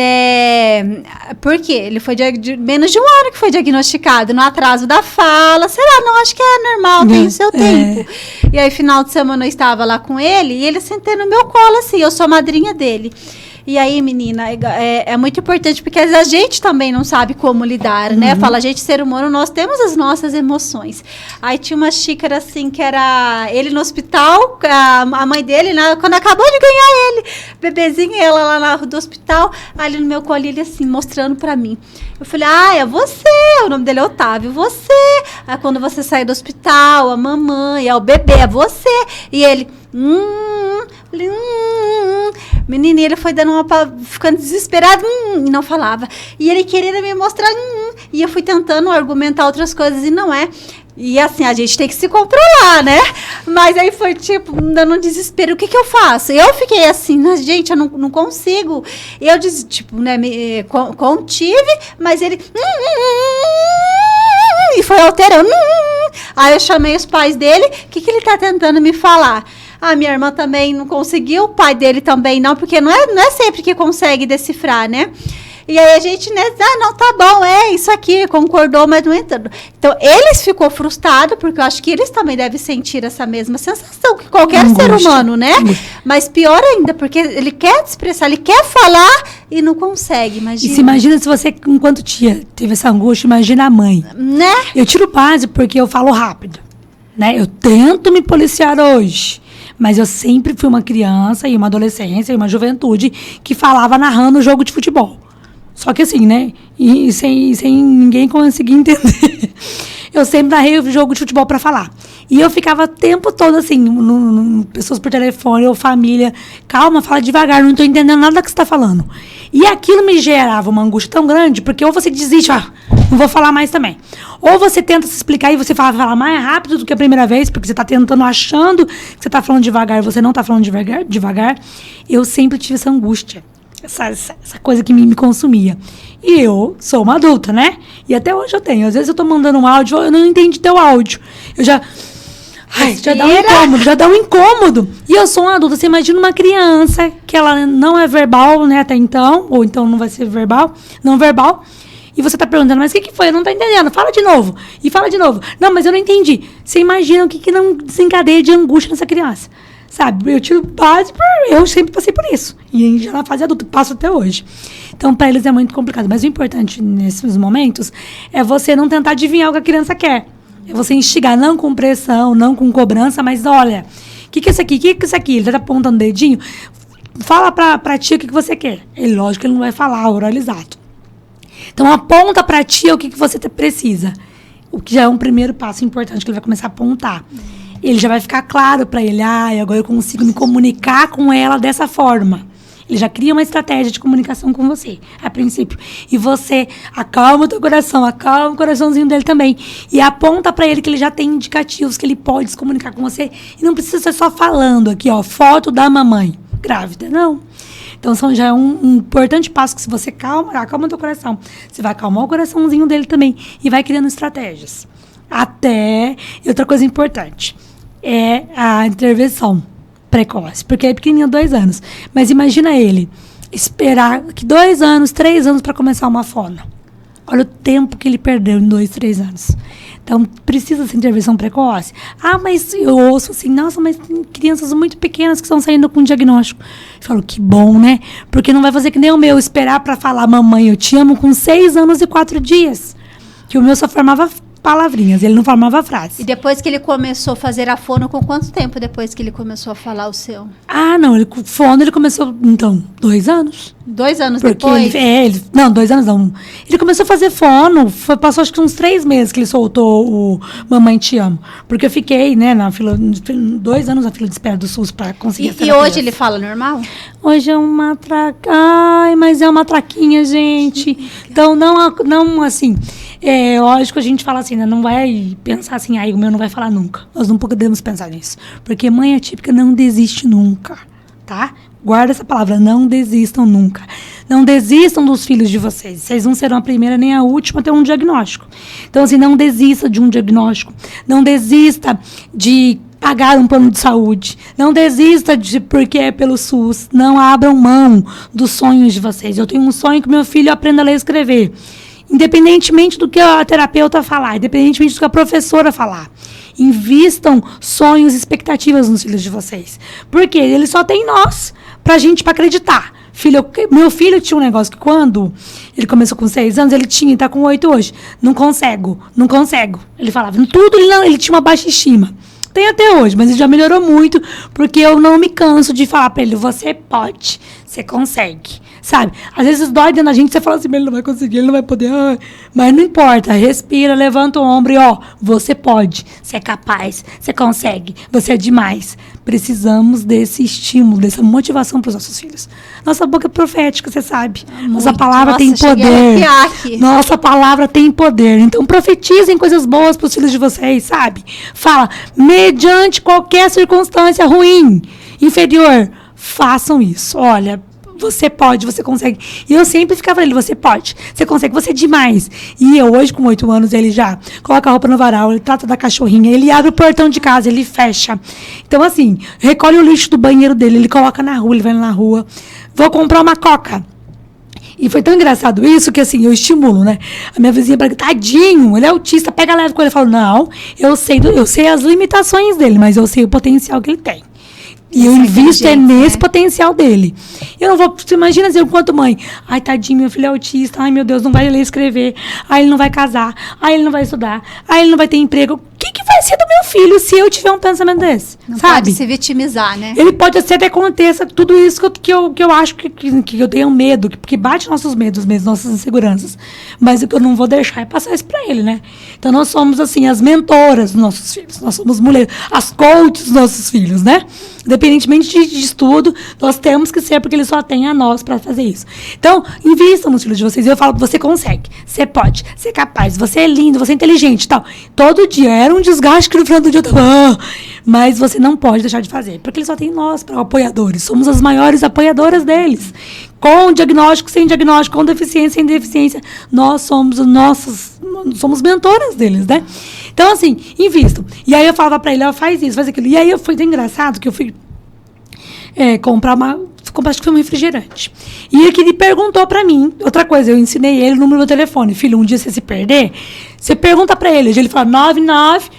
por quê? Ele foi menos de 1 ano que foi diagnosticado, no atraso da fala, sei lá, não, acho que é normal, tem o seu tempo. E aí, final de semana, eu estava lá com ele e ele sentei no meu colo, assim, eu sou a madrinha dele. E aí, menina, é muito importante, porque a gente também não sabe como lidar, né? Fala, a gente, ser humano, nós temos as nossas emoções. Aí tinha uma xícara, assim, que era ele no hospital, a mãe dele, né, quando acabou de ganhar ele, bebezinho, ela lá do hospital, ali no meu colo, ele assim, mostrando pra mim. Eu falei, é você, o nome dele é Otávio, você. Aí quando você sai do hospital, a mamãe, o bebê, é você. E ele, menina, ele foi dando ficando desesperado, e não falava. E ele queria me mostrar, e eu fui tentando argumentar outras coisas, e não é. E assim, a gente tem que se controlar, né? Mas aí foi tipo, dando um desespero, o que eu faço? Eu fiquei assim, gente, eu não consigo. Eu disse, tipo, né, contive, mas ele... E foi alterando. Aí eu chamei os pais dele, o que ele tá tentando me falar? Minha irmã também não conseguiu, o pai dele também não, porque não é sempre que consegue decifrar, né? E aí a gente, né, não, tá bom, isso aqui, concordou, mas não entrando. Então, eles ficou frustrado, porque eu acho que eles também devem sentir essa mesma sensação que qualquer ser humano, né? Mas pior ainda, porque ele quer expressar, ele quer falar e não consegue, imagina. E se imagina se você, enquanto tia, teve essa angústia, imagina a mãe. Né? Eu tiro base porque eu falo rápido, né? Eu tento me policiar hoje. Mas eu sempre fui uma criança e uma adolescência e uma juventude que falava narrando o jogo de futebol. Só que assim, né? E sem ninguém conseguir entender. Eu sempre narrei o jogo de futebol pra falar. E eu ficava o tempo todo assim, pessoas por telefone ou família. Calma, fala devagar, não tô entendendo nada que você tá falando. E aquilo me gerava uma angústia tão grande, porque ou você desiste, não vou falar mais também. Ou você tenta se explicar e você fala mais rápido do que a primeira vez, porque você tá tentando, achando que você tá falando devagar e você não tá falando devagar. Eu sempre tive essa angústia. Essa coisa que me consumia. E eu sou uma adulta, né? E até hoje eu tenho. Às vezes eu tô mandando um áudio, eu não entendi teu áudio. Eu já dá um incômodo. E eu sou uma adulta. Você imagina uma criança que ela não é verbal, né, até então, ou então não vai ser verbal, não verbal. E você tá perguntando, mas o que foi? Eu não tô entendendo. Fala de novo. E fala de novo. Não, mas eu não entendi. Você imagina o que não desencadeia de angústia nessa criança. Sabe, eu tiro base eu sempre passei por isso. E já na fase adulta, passo até hoje. Então, para eles é muito complicado. Mas o importante nesses momentos é você não tentar adivinhar o que a criança quer. É você instigar, não com pressão, não com cobrança, mas olha, o que é isso aqui? O que é isso aqui? Ele tá apontando o dedinho. Fala pra tia o que você quer. Ele, lógico que ele não vai falar oralizado. Então, aponta pra tia o que você precisa. O que já é um primeiro passo importante, que ele vai começar a apontar. Ele já vai ficar claro para ele, agora eu consigo me comunicar com ela dessa forma. Ele já cria uma estratégia de comunicação com você, a princípio. E você acalma o teu coração, acalma o coraçãozinho dele também. E aponta para ele que ele já tem indicativos que ele pode se comunicar com você. E não precisa ser só falando aqui, foto da mamãe grávida, não. Então, já é um importante passo que se você acalma o teu coração, você vai acalmar o coraçãozinho dele também e vai criando estratégias. E outra coisa importante é a intervenção precoce, porque é pequenininho, 2 anos. Mas imagina ele esperar 2 anos, 3 anos para começar uma fono. Olha o tempo que ele perdeu em 2, 3 anos. Então, precisa essa intervenção precoce. Mas eu ouço assim, nossa, mas tem crianças muito pequenas que estão saindo com diagnóstico. Eu falo, que bom, né? Porque não vai fazer que nem o meu, esperar para falar, mamãe, eu te amo, com 6 anos e 4 dias. Que o meu só formava palavrinhas, ele não formava frase. E depois que ele começou a fazer a fono, com quanto tempo depois que ele começou a falar o seu? Não, fono ele começou, então, 2 anos. 2 anos Porque depois? Não, 2 anos não. Ele começou a fazer fono, passou acho que uns 3 meses que ele soltou o Mamãe Te Amo. Porque eu fiquei, né, 2 anos na fila de espera do SUS para conseguir E hoje ele fala normal? Hoje é uma traca. Ai, mas é uma traquinha, gente. Então, não assim. É lógico, a gente fala assim, né? Não vai pensar assim, o meu não vai falar nunca. Nós não podemos pensar nisso. Porque mãe atípica não desiste nunca, tá? Guarda essa palavra, não desistam nunca. Não desistam dos filhos de vocês. Vocês não serão a primeira nem a última a ter um diagnóstico. Então, assim, não desista de um diagnóstico. Não desista de pagar um plano de saúde. Não desista porque é pelo SUS. Não abram mão dos sonhos de vocês. Eu tenho um sonho que meu filho aprenda a ler e escrever. Independentemente do que a terapeuta falar, independentemente do que a professora falar. Invistam sonhos e expectativas nos filhos de vocês. Porque ele só tem nós pra acreditar. Meu filho tinha um negócio que quando ele começou com 6 anos, ele tá com 8 hoje. Não consigo. Ele falava, tudo ele tinha uma baixa estima. Tem até hoje, mas ele já melhorou muito, porque eu não me canso de falar pra ele, você pode, você consegue, sabe? Às vezes dói dentro da gente, você fala assim, ele não vai conseguir, ele não vai poder, mas não importa, respira, levanta o ombro e você pode, você é capaz, você consegue, você é demais. Precisamos desse estímulo, dessa motivação para os nossos filhos. Nossa boca é profética, você sabe. Nossa palavra tem poder. Nossa palavra tem poder. Então, profetizem coisas boas para os filhos de vocês, sabe? Fala, mediante qualquer circunstância ruim, inferior, façam isso. Olha, você pode, você consegue. E eu sempre ficava ali, você pode, você consegue, você é demais. E eu hoje, com 8 anos, ele já coloca a roupa no varal, ele trata da cachorrinha, ele abre o portão de casa, ele fecha. Então, assim, recolhe o lixo do banheiro dele, ele coloca na rua, ele vai na rua. Vou comprar uma coca. E foi tão engraçado isso que, assim, eu estimulo, né? A minha vizinha fala, tadinho, ele é autista, pega leve com ele. Eu falo, não, eu sei as limitações dele, mas eu sei o potencial que ele tem. E eu invisto nesse potencial dele. Eu não vou... Você imagina assim, enquanto mãe. Ai, tadinho, meu filho é autista. Ai, meu Deus, não vai ler e escrever. Ai, ele não vai casar. Ai, ele não vai estudar. Ai, ele não vai ter emprego. O que vai ser do meu filho se eu tiver um pensamento desse? Não sabe? pode se vitimizar, né? Ele pode ser até que aconteça tudo isso que eu acho que eu tenho medo. Que bate nossos medos mesmo, nossas inseguranças. Mas o que eu não vou deixar é passar isso pra ele, né? Então, nós somos, assim, as mentoras dos nossos filhos. Nós somos mulheres, as coaches dos nossos filhos, né? Independentemente de estudo, nós temos que ser, porque ele só tem a nós para fazer isso. Então, invistam nos filhos de vocês. Eu falo que você consegue, você pode, você é capaz, você é lindo, você é inteligente e tal. Todo dia era um desgaste que no final do dia eu tava... Mas você não pode deixar de fazer, porque ele só tem nós para apoiadores. Somos as maiores apoiadoras deles. Com diagnóstico, sem diagnóstico, com deficiência, sem deficiência. Nós somos somos mentoras deles, né? Então, assim, invisto. E aí eu falava pra ele, faz isso, faz aquilo. E aí foi tão engraçado que eu fui comprar acho que foi um refrigerante. E ele perguntou pra mim, outra coisa, eu ensinei ele o número do telefone. Filho, um dia você se perder, você pergunta pra ele. Ele fala, 99...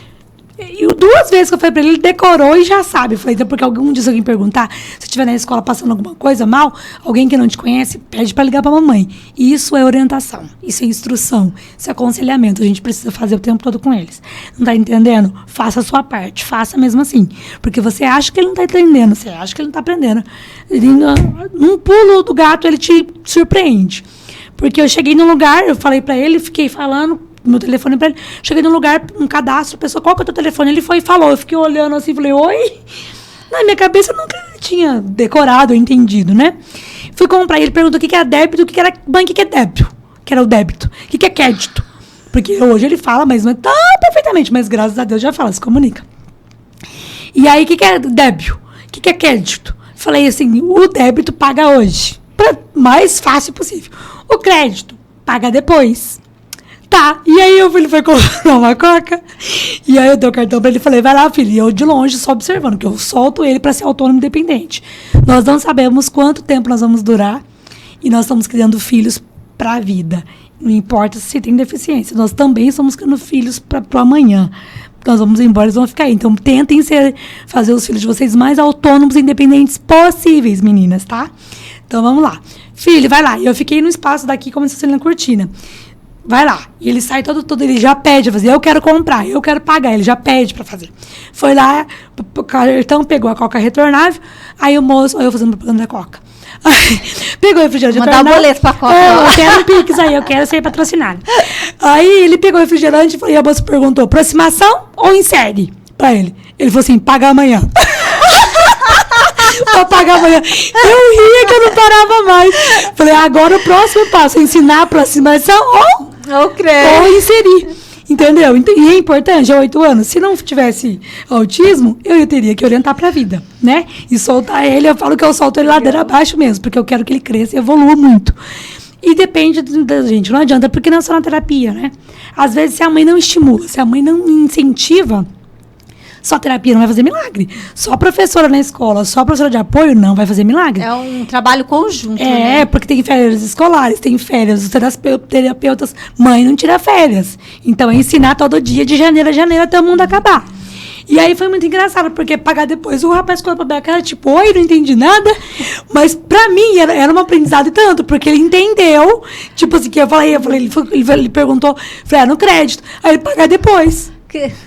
E 2 vezes que eu falei pra ele decorou e já sabe. Eu falei, então, porque algum dia se alguém perguntar, se estiver na escola passando alguma coisa mal, alguém que não te conhece, pede pra ligar pra mamãe. E isso é orientação, isso é instrução, isso é aconselhamento. A gente precisa fazer o tempo todo com eles. Não tá entendendo? Faça a sua parte, faça mesmo assim. Porque você acha que ele não tá entendendo, você acha que ele não tá aprendendo. Num pulo do gato, ele te surpreende. Porque eu cheguei num lugar, eu falei pra ele, fiquei falando, meu telefone pra ele. Cheguei num lugar, um cadastro, a pessoa, qual que é o teu telefone? Ele foi e falou. Eu fiquei olhando assim, falei, oi? Na minha cabeça eu nunca tinha decorado, entendido, né? Fui comprar, ele perguntou o que era débito, o que era banco, o que é débito? Que era o débito. O que é crédito? Porque hoje ele fala, mas não é tão perfeitamente, mas graças a Deus já fala, se comunica. E aí, o que é débito? O que é crédito? Falei assim, o débito paga hoje. Pra mais fácil possível. O crédito paga depois. Tá, e aí ele foi comprar uma coca, e aí eu dei o cartão pra ele e falei, vai lá, filho, e eu de longe só observando, que eu solto ele pra ser autônomo e independente. Nós não sabemos quanto tempo nós vamos durar, e nós estamos criando filhos pra vida. Não importa se tem deficiência, nós também estamos criando filhos pro amanhã. Nós vamos embora, eles vão ficar aí. Então, tentem fazer os filhos de vocês mais autônomos e independentes possíveis, meninas, tá? Então, vamos lá. Filho, vai lá. E eu fiquei no espaço daqui, como se fosse na cortina. Vai lá. E ele sai todo, ele já pede a fazer. Eu quero comprar, eu quero pagar. Ele já pede pra fazer. Foi lá, o cartão pegou a coca retornável. Aí o moço, eu fazendo propaganda da coca. Aí, pegou o refrigerante. Mandar um boleto pra Coca. Eu quero um Pix aí, eu quero ser patrocinado. Aí ele pegou o refrigerante e a moça perguntou, aproximação ou insere? Pra ele. Ele falou assim, paga amanhã. Pra pagar amanhã. Eu ria que eu não parava mais. Falei, agora o próximo passo é ensinar a aproximação ou inserir. Entendeu? E é importante, há 8 anos, se não tivesse autismo, eu teria que orientar pra vida, né? E soltar ele, eu falo que eu solto ele ladeira abaixo mesmo, porque eu quero que ele cresça e evolua muito. E depende da gente, não adianta, porque não é só na terapia, né? Às vezes, se a mãe não estimula, se a mãe não incentiva, só a terapia não vai fazer milagre. Só a professora na escola, só a professora de apoio não vai fazer milagre. É um trabalho conjunto, né? Porque tem férias escolares, tem férias, os terapeutas, mãe não tira férias. Então, é ensinar todo dia, de janeiro a janeiro, até o mundo acabar. E aí foi muito engraçado, porque pagar depois, o rapaz ficou pra minha cara, tipo, oi, não entendi nada. Mas pra mim era um aprendizado e tanto, porque ele entendeu, tipo assim, que eu falei, ele perguntou, falei, no crédito. Aí ele pagar depois.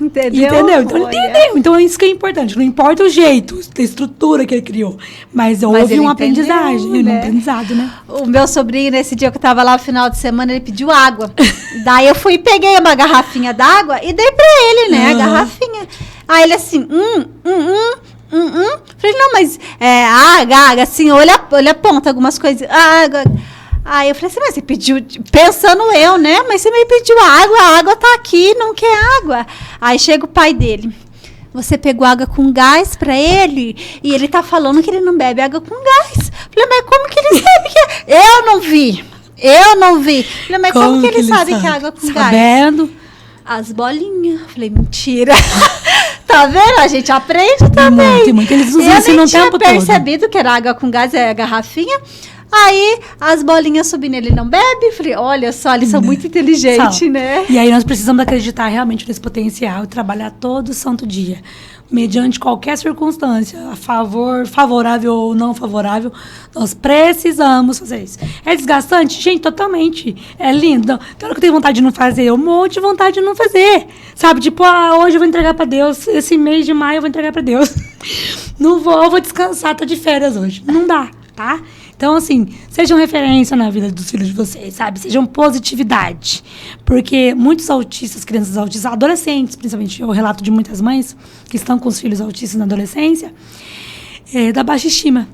Entendeu? Então ele entendeu. Então é isso que é importante. Não importa o jeito, a estrutura que ele criou. Mas houve uma aprendizagem, né? Um aprendizado, né? O meu sobrinho, nesse dia que eu tava lá no final de semana, ele pediu água. Daí eu fui e peguei uma garrafinha d'água e dei pra ele, né? A garrafinha. Aí ele assim, Falei, não, mas água, assim, olha aponta algumas coisas. Água. Aí eu falei assim, mas você pediu, pensando eu, né? Mas você me pediu água, a água tá aqui, não quer água. Aí chega o pai dele. Você pegou água com gás pra ele? E ele tá falando que ele não bebe água com gás. Falei, mas como que ele sabe que é? Eu não vi. Falei, mas como que ele sabe que é água com gás? Sabendo. As bolinhas. Falei, mentira. Tá vendo? A gente aprende também. Muito. Eles nos ensinam o tempo todo. Eu tinha percebido que era água com gás, é a garrafinha. Aí, as bolinhas subindo, ele não bebe. Falei, olha só, eles são muito inteligentes, né? E aí, nós precisamos acreditar realmente nesse potencial e trabalhar todo santo dia. Mediante qualquer circunstância, favorável ou não favorável, nós precisamos fazer isso. É desgastante? Gente, totalmente. É lindo. Tem hora que eu tenho vontade de não fazer, eu morro de vontade de não fazer. Sabe, tipo, hoje eu vou entregar pra Deus, esse mês de maio eu vou entregar pra Deus. Não vou, eu vou descansar, tô de férias hoje. Não dá, tá? Então, assim, sejam referência na vida dos filhos de vocês, sabe? Sejam positividade. Porque muitos autistas, crianças autistas, adolescentes, principalmente, eu relato de muitas mães que estão com os filhos autistas na adolescência, da baixa estima,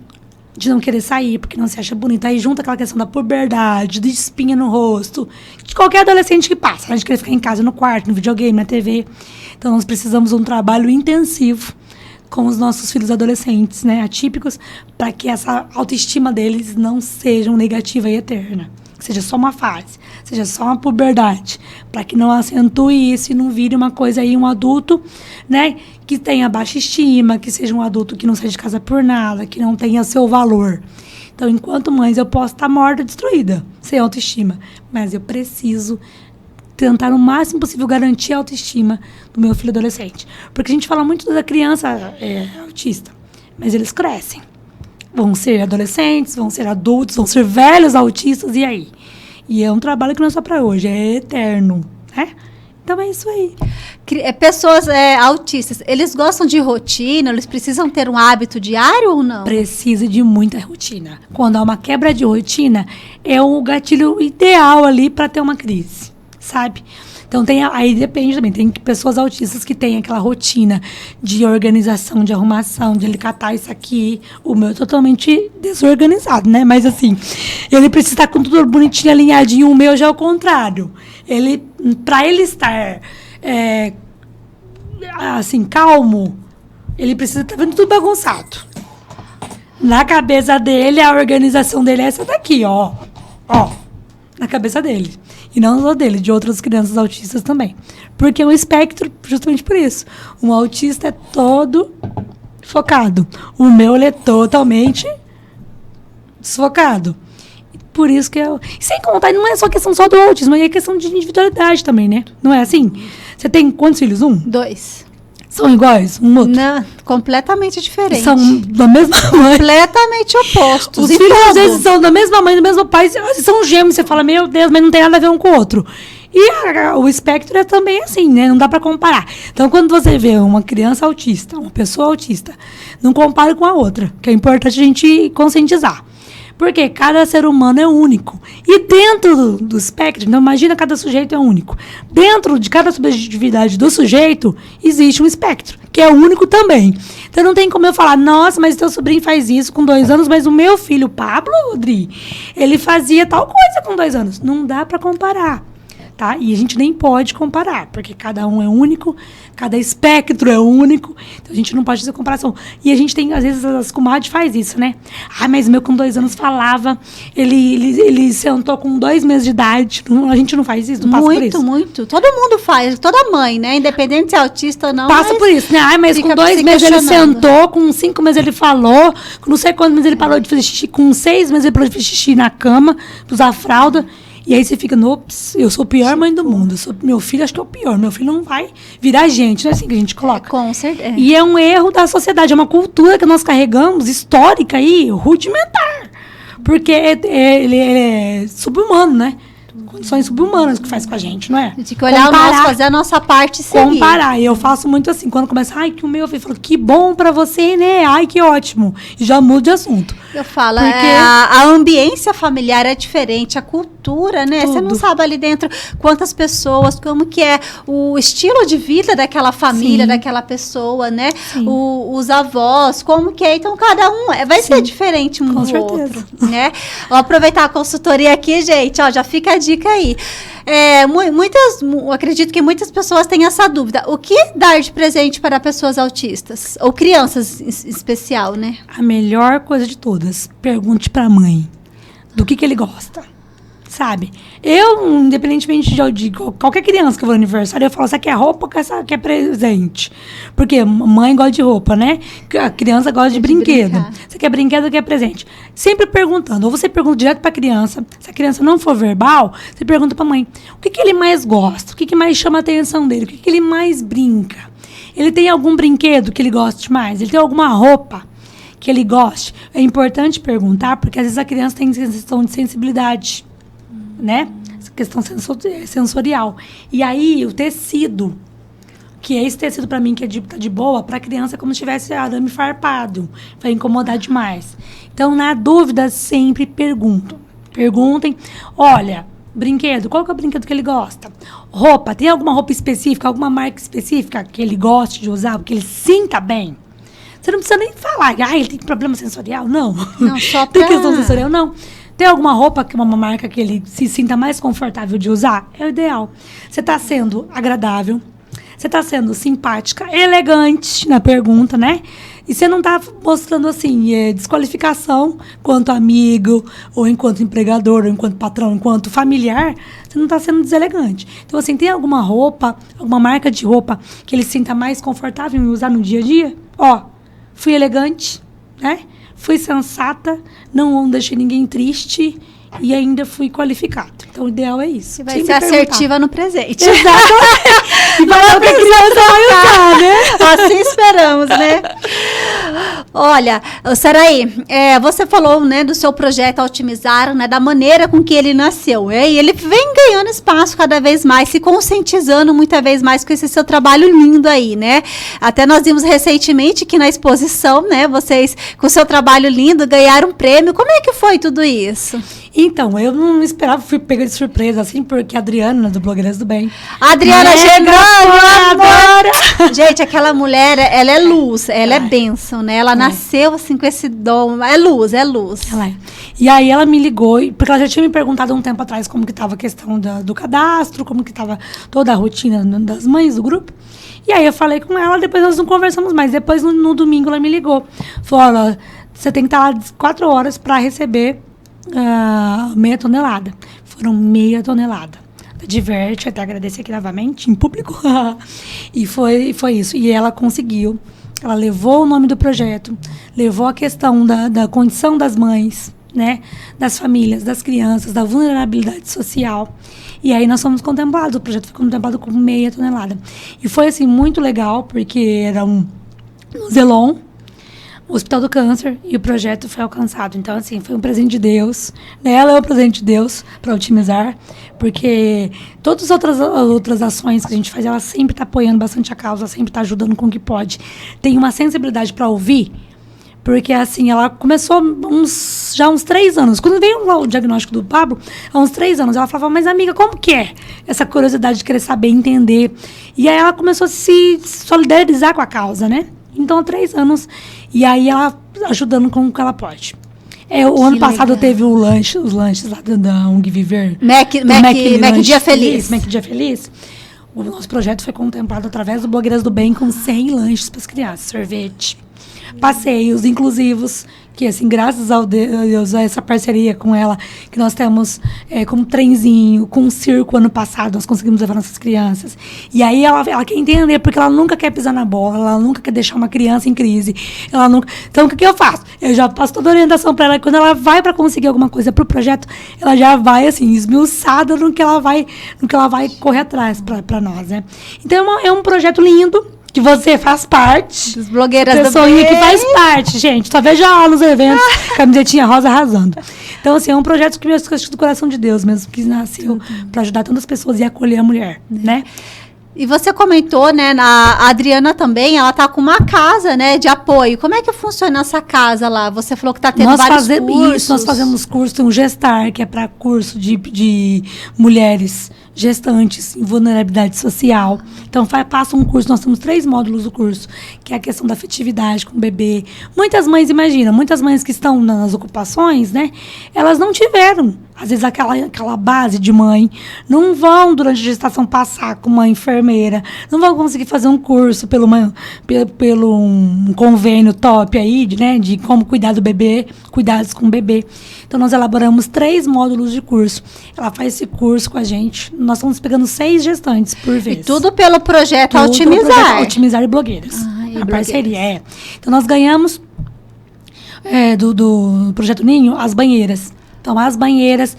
de não querer sair, porque não se acha bonita. Aí junta aquela questão da puberdade, de espinha no rosto, de qualquer adolescente que passa, né? De querer ficar em casa, no quarto, no videogame, na TV. Então, nós precisamos de um trabalho intensivo com os nossos filhos adolescentes, né, atípicos, para que essa autoestima deles não seja negativa e eterna. Que seja só uma fase, seja só uma puberdade, para que não acentue isso e não vire uma coisa aí, um adulto, né, que tenha baixa estima, que seja um adulto que não saia de casa por nada, que não tenha seu valor. Então, enquanto mães, eu posso estar morta, destruída, sem autoestima, mas eu preciso tentar o máximo possível garantir a autoestima do meu filho adolescente. Porque a gente fala muito da criança autista, mas eles crescem. Vão ser adolescentes, vão ser adultos, vão ser velhos autistas, e aí? E é um trabalho que não é só para hoje, é eterno, né? Então é isso aí. Pessoas autistas, eles gostam de rotina? Eles precisam ter um hábito diário ou não? Precisa de muita rotina. Quando há uma quebra de rotina, é o gatilho ideal ali para ter uma crise. Sabe? Então, aí depende também. Tem pessoas autistas que têm aquela rotina de organização, de arrumação, de ele catar isso aqui. O meu é totalmente desorganizado, né? Mas, assim, ele precisa estar com tudo bonitinho, alinhadinho. O meu já é o contrário. Para ele estar, assim, calmo, ele precisa estar vendo tudo bagunçado. Na cabeça dele, a organização dele é essa daqui, ó. Ó. Na cabeça dele. E não só dele, de outras crianças autistas também. Porque o espectro, justamente por isso. Um autista é todo focado. O meu, ele é totalmente desfocado. Por isso que eu... Sem contar, não é só questão só do autismo, é questão de individualidade também, né? Não é assim? Você tem quantos filhos? 2. São iguais? Um outro? Não, completamente diferentes. São da mesma mãe. Completamente opostos. Os filhos, às vezes, são da mesma mãe, do mesmo pai. São gêmeos. Você fala, meu Deus, mas não tem nada a ver um com o outro. E o espectro é também assim, né? Não dá pra comparar. Então, quando você vê uma criança autista, uma pessoa autista, não compare com a outra. Que é importante a gente conscientizar. Porque cada ser humano é único. E dentro do espectro, então imagina, cada sujeito é único. Dentro de cada subjetividade do sujeito, existe um espectro, que é único também. Então não tem como eu falar, nossa, mas teu sobrinho faz isso com 2 anos, mas o meu filho, Pablo, Adri, ele fazia tal coisa com 2 anos. Não dá para comparar. Tá? E a gente nem pode comparar, porque cada um é único, cada espectro é único, então a gente não pode fazer comparação. E a gente tem, às vezes, as comadres faz isso, né? Ah, mas o meu com 2 anos falava, ele sentou com 2 meses de idade. A gente não faz isso, não passa por isso. Muito. Todo mundo faz, toda mãe, né? Independente se é autista ou não. Passa por isso, né? Ah, mas com 2 meses ele sentou, com 5 meses ele falou, com não sei quantos meses ele parou de fazer xixi, com 6 meses ele parou de fazer xixi na cama, usar fralda. E aí você fica, ops, eu sou a pior mãe do mundo. Meu filho acho que é o pior. Meu filho não vai virar gente, não é assim que a gente coloca? Com certeza. E é um erro da sociedade, é uma cultura que nós carregamos, histórica aí, rudimentar. Porque ele é sub-humano, né? Condições subhumanas que faz com a gente, não é? A gente tem que olhar o nosso, fazer a nossa parte e seguir. Comparar. E eu faço muito assim, quando começa, ai, que o meu filho falou, que bom pra você, né? Ai, que ótimo. E já mudo de assunto. Eu falo, porque a ambiência familiar é diferente, a cultura, né? Tudo. Você não sabe ali dentro quantas pessoas, como que é o estilo de vida daquela família, Sim. daquela pessoa, né? Os avós, como que é. Então, cada um vai ser diferente um do outro, né? Vou aproveitar a consultoria aqui, gente, ó, já fica a dica aí. Acredito que muitas pessoas têm essa dúvida. O que dar de presente para pessoas autistas? Ou crianças em especial, né? A melhor coisa de todas, pergunte pra mãe do que ele gosta, sabe? Eu, independentemente de qualquer criança que eu vou no aniversário, eu falo, você quer roupa ou você quer presente? Porque mãe gosta de roupa, né? A criança gosta de brinquedo. Brincar. Você quer brinquedo ou quer presente? Sempre perguntando. Ou você pergunta direto pra criança. Se a criança não for verbal, você pergunta pra mãe. O que ele mais gosta? O que mais chama a atenção dele? O que ele mais brinca? Ele tem algum brinquedo que ele goste mais? Ele tem alguma roupa que ele goste? É importante perguntar, porque às vezes a criança tem questão de sensibilidade, né? Essa questão sensorial. E aí, o tecido, que é esse tecido para mim que tá de boa, para a criança é como se tivesse arame farpado. Vai incomodar demais. Então, na dúvida, sempre perguntem. Olha, brinquedo, qual que é o brinquedo que ele gosta? Roupa, tem alguma roupa específica, alguma marca específica que ele goste de usar, que ele sinta bem? Você não precisa nem falar, ele tem problema sensorial? Não. Não, só Tem questão sensorial? Não. Tem alguma roupa, que uma marca que ele se sinta mais confortável de usar? É o ideal. Você está sendo agradável, você está sendo simpática, elegante na pergunta, né? E você não está mostrando, assim, desqualificação quanto amigo, ou enquanto empregador, ou enquanto patrão, enquanto familiar, você não está sendo deselegante. Então, assim, tem alguma roupa, alguma marca de roupa que ele se sinta mais confortável em usar no dia a dia? Fui elegante, né? Fui sensata, não deixei ninguém triste e ainda fui qualificado. Então, o ideal é isso. Vai ser assertiva no presente. Exatamente. E vai lá pra criança vai usar, né? Assim esperamos, né? Olha, Saraí, você falou, né, do seu projeto Altimizar, né, da maneira com que ele nasceu, e ele vem ganhando espaço cada vez mais, se conscientizando muitas vezes mais com esse seu trabalho lindo aí, né? Até nós vimos recentemente que na exposição, né, vocês, com o seu trabalho lindo, ganharam um prêmio. Como é que foi tudo isso? Então, eu não esperava, fui pega de surpresa, assim, porque a Adriana, do Blogueiras do Bem. Adriana Genão, adora! Gente, aquela mulher, ela é luz, ela é bênção, né? Ela nasceu, assim, com esse dom. É luz. Ela é. E aí ela me ligou, porque ela já tinha me perguntado um tempo atrás como que estava a questão do cadastro, como que estava toda a rotina das mães do grupo. E aí eu falei com ela, depois nós não conversamos mais. Depois, no domingo, ela me ligou. Falou, você tem que estar lá 4 horas para receber meia tonelada. Foram meia tonelada. Diverte, até agradecer aqui novamente, em público. E foi isso. E ela conseguiu. Ela levou o nome do projeto, levou a questão da condição das mães, né? Das famílias, das crianças, da vulnerabilidade social. E aí nós fomos contemplados. O projeto foi contemplado com meia tonelada. E foi, assim, muito legal, porque era no Zelon, o Hospital do Câncer, e o projeto foi alcançado. Então, assim, foi um presente de Deus. Né? Ela é um presente de Deus para Altimizar, porque todas as outras ações que a gente faz, ela sempre está apoiando bastante a causa, sempre está ajudando com o que pode. Tem uma sensibilidade para ouvir, Porque, assim, ela começou já há uns 3 anos. Quando veio o diagnóstico do Pablo, há uns 3 anos, ela falava, mas amiga, como que é? Essa curiosidade de querer saber, entender. E aí ela começou a se solidarizar com a causa, né? Então, há 3 anos. E aí ela ajudando com o que ela pode. O ano passado legal. Teve os lanches lá da ONG Viver. Mac Dia Feliz. Mac Dia Feliz. O nosso projeto foi contemplado através do Blogueiras do Bem com 100 lanches para as crianças, sorvete, passeios inclusivos, que, assim, graças a Deus, a essa parceria com ela, que nós temos com um trenzinho, com um circo ano passado, nós conseguimos levar nossas crianças. E aí ela quer entender, porque ela nunca quer pisar na bola, ela nunca quer deixar uma criança em crise. Ela nunca... Então, o que eu faço? Eu já passo toda a orientação para ela, e quando ela vai para conseguir alguma coisa para o projeto, ela já vai, assim, esmiuçada no que ela vai correr atrás para nós, né? Então, é um projeto lindo, que você faz parte. Dos Blogueiras do Bem. Pessoinha que faz parte, gente. Só veja ela nos eventos, camisetinha rosa arrasando. Então, assim, é um projeto que me acho do coração de Deus mesmo, que nasceu para ajudar tantas pessoas e acolher a mulher, né? E você comentou, né, a Adriana também, ela tá com uma casa, né, de apoio. Como é que funciona essa casa lá? Você falou que tá tendo vários cursos. Isso, nós fazemos curso, tem um Gestar, que é para curso de mulheres gestantes em vulnerabilidade social. Então, passa um curso, nós temos 3 módulos do curso, que é a questão da afetividade com o bebê. Muitas mães, imagina, muitas mães que estão nas ocupações, né, elas não tiveram, às vezes, aquela base de mãe, não vão, durante a gestação, passar com uma enfermeira, não vão conseguir fazer um curso pelo um convênio top aí, né, de como cuidar do bebê, cuidados com o bebê. Então, nós elaboramos 3 módulos de curso. Ela faz esse curso com a gente. Nós estamos pegando 6 gestantes por vez. E tudo pelo projeto Otimizar. Pelo projeto Otimizar e Blogueiras. A parceria, Então, nós ganhamos do Projeto Ninho as banheiras. Então, as banheiras,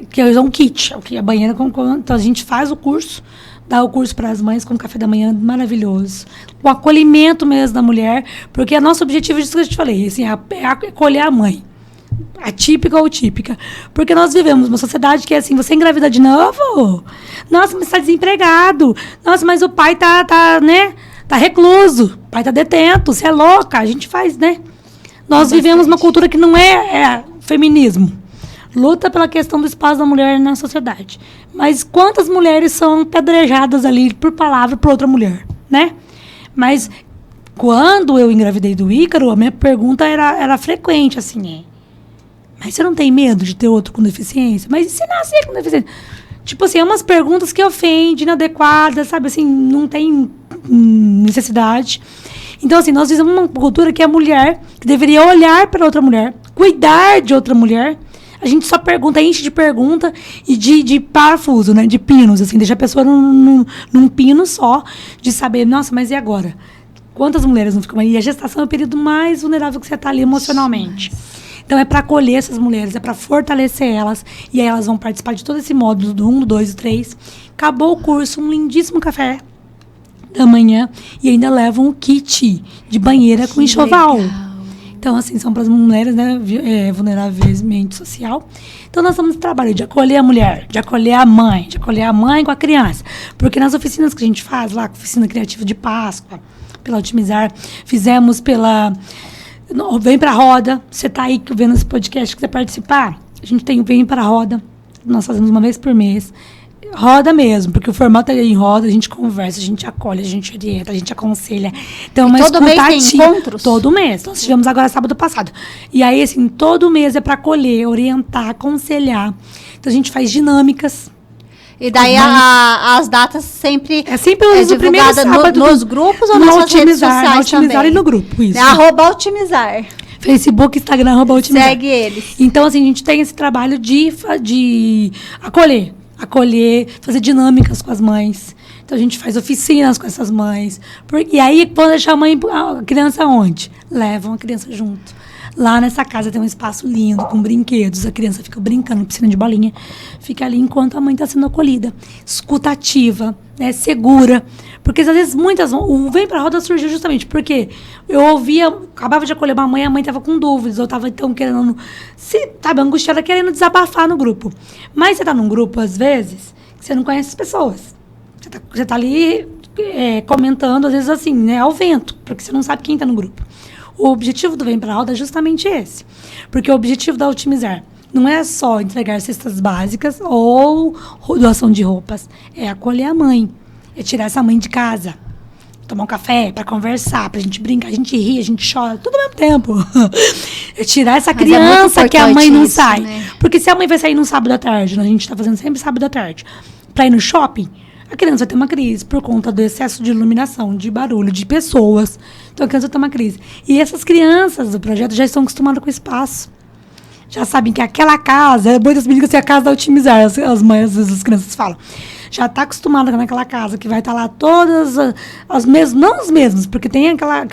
que é um kit. A banheira, então, a gente faz o curso, dá o curso para as mães com café da manhã maravilhoso. O acolhimento mesmo da mulher, porque o nosso objetivo, isso que eu te falei, assim, é acolher a mãe. Atípica ou típica. Porque nós vivemos uma sociedade que é assim, você engravida de novo? Nossa, mas está desempregado. Nossa, mas o pai tá recluso. O pai tá detento. Você é louca. A gente faz, né? Nós vivemos uma cultura que não é feminismo. Luta pela questão do espaço da mulher na sociedade. Mas quantas mulheres são apedrejadas ali por palavra por outra mulher, né? Mas quando eu engravidei do Ícaro, a minha pergunta era frequente, assim, mas você não tem medo de ter outro com deficiência? Mas e se nascer com deficiência? Tipo assim, é umas perguntas que ofendem, inadequadas, sabe? Assim, não tem necessidade. Então, assim, nós vivemos uma cultura que a mulher, que deveria olhar para outra mulher, cuidar de outra mulher, a gente só pergunta, enche de pergunta e de parafuso, né? De pinos, assim, deixa a pessoa num pino só, de saber, nossa, mas e agora? Quantas mulheres não ficam aí? E a gestação é o período mais vulnerável que você está ali emocionalmente. Então, é para acolher essas mulheres, é para fortalecer elas. E aí elas vão participar de todo esse módulo do 1, do 2 e 3. Acabou o curso, um lindíssimo café da manhã. E ainda levam um kit de banheira com enxoval. Legal. Então, assim, são para as mulheres, né, vulneravelmente social. Então, nós estamos no trabalho de acolher a mulher, de acolher a mãe com a criança. Porque nas oficinas que a gente faz lá, oficina criativa de Páscoa, pela Otimizar, fizemos pela... Vem pra roda, você tá aí vendo esse podcast, quiser participar, a gente tem o Vem pra roda, nós fazemos uma vez por mês, roda mesmo, porque o formato é em roda, a gente conversa, a gente acolhe, a gente orienta, a gente aconselha. Então, mas todo mês tem encontros? Todo mês, nós tivemos agora sábado passado. E aí, assim, todo mês é para acolher, orientar, aconselhar. Então, a gente faz dinâmicas. E daí as datas sempre o primeiro sábado nos grupos ou nas suas redes sociais no Otimizar também? E no grupo, isso. @Otimizar. Facebook, Instagram, @Otimizar. Segue eles. Então, assim, a gente tem esse trabalho de acolher, fazer dinâmicas com as mães. Então, a gente faz oficinas com essas mães. E aí, quando deixar a criança onde? Levam a criança junto. Lá nessa casa tem um espaço lindo, com brinquedos. A criança fica brincando, piscina de bolinha. Fica ali enquanto a mãe está sendo acolhida. Escutativa, né, segura. Porque, às vezes, o Vem Pra Roda surgiu justamente porque eu acabava de acolher uma mãe, a mãe estava com dúvidas, ou estava, então, querendo... angustiada, querendo desabafar no grupo. Mas você está num grupo, às vezes, que você não conhece as pessoas. Você tá ali comentando, às vezes, assim, né, ao vento, porque você não sabe quem está no grupo. O objetivo do Vem Pra Roda é justamente esse. Porque o objetivo da Otimizar não é só entregar cestas básicas ou doação de roupas. É acolher a mãe. É tirar essa mãe de casa. Tomar um café para conversar, pra gente brincar, a gente ri, a gente chora, tudo ao mesmo tempo. É tirar essa criança que a mãe não isso, sai. Né? Porque se a mãe vai sair no sábado à tarde, a gente tá fazendo sempre sábado à tarde, pra ir no shopping, a criança vai ter uma crise por conta do excesso de iluminação, de barulho, de pessoas. Então a criança vai ter uma crise. E essas crianças do projeto já estão acostumadas com o espaço. Já sabem que aquela casa, muitas meninas assim, a casa da Otimizar, as mães, as crianças falam. Já está acostumada naquela casa, que vai estar lá todas as mesmas, não as mesmas, porque tem aquela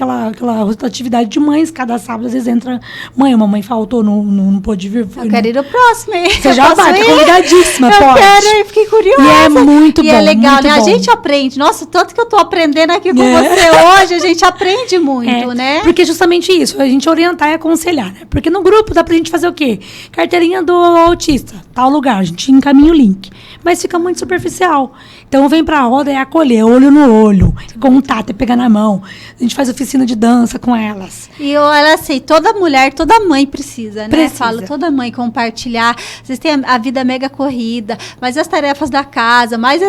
rotatividade de mães, cada sábado às vezes entra mãe, uma mãe faltou, não pôde vir. Eu quero ir no próximo, hein? Você já vai, tá convidadíssima, eu pode. Eu quero ir, fiquei curiosa. E é muito bom. E é legal, né? Bom. A gente aprende, nossa, tanto que eu tô aprendendo aqui com você hoje, a gente aprende muito, né? Porque justamente isso, a gente orientar e aconselhar, né? Porque no grupo dá pra gente fazer o quê? Carteirinha do autista, tal lugar, a gente encaminha o link. Mas fica muito superficial. Então, Vem Pra Roda é acolher, olho no olho, contato, é pegar na mão. A gente faz oficina de dança com elas. E olha assim, toda mulher, toda mãe precisa, né? Precisa. Falo, toda mãe compartilhar. Vocês têm a vida mega corrida, mas as tarefas da casa, mais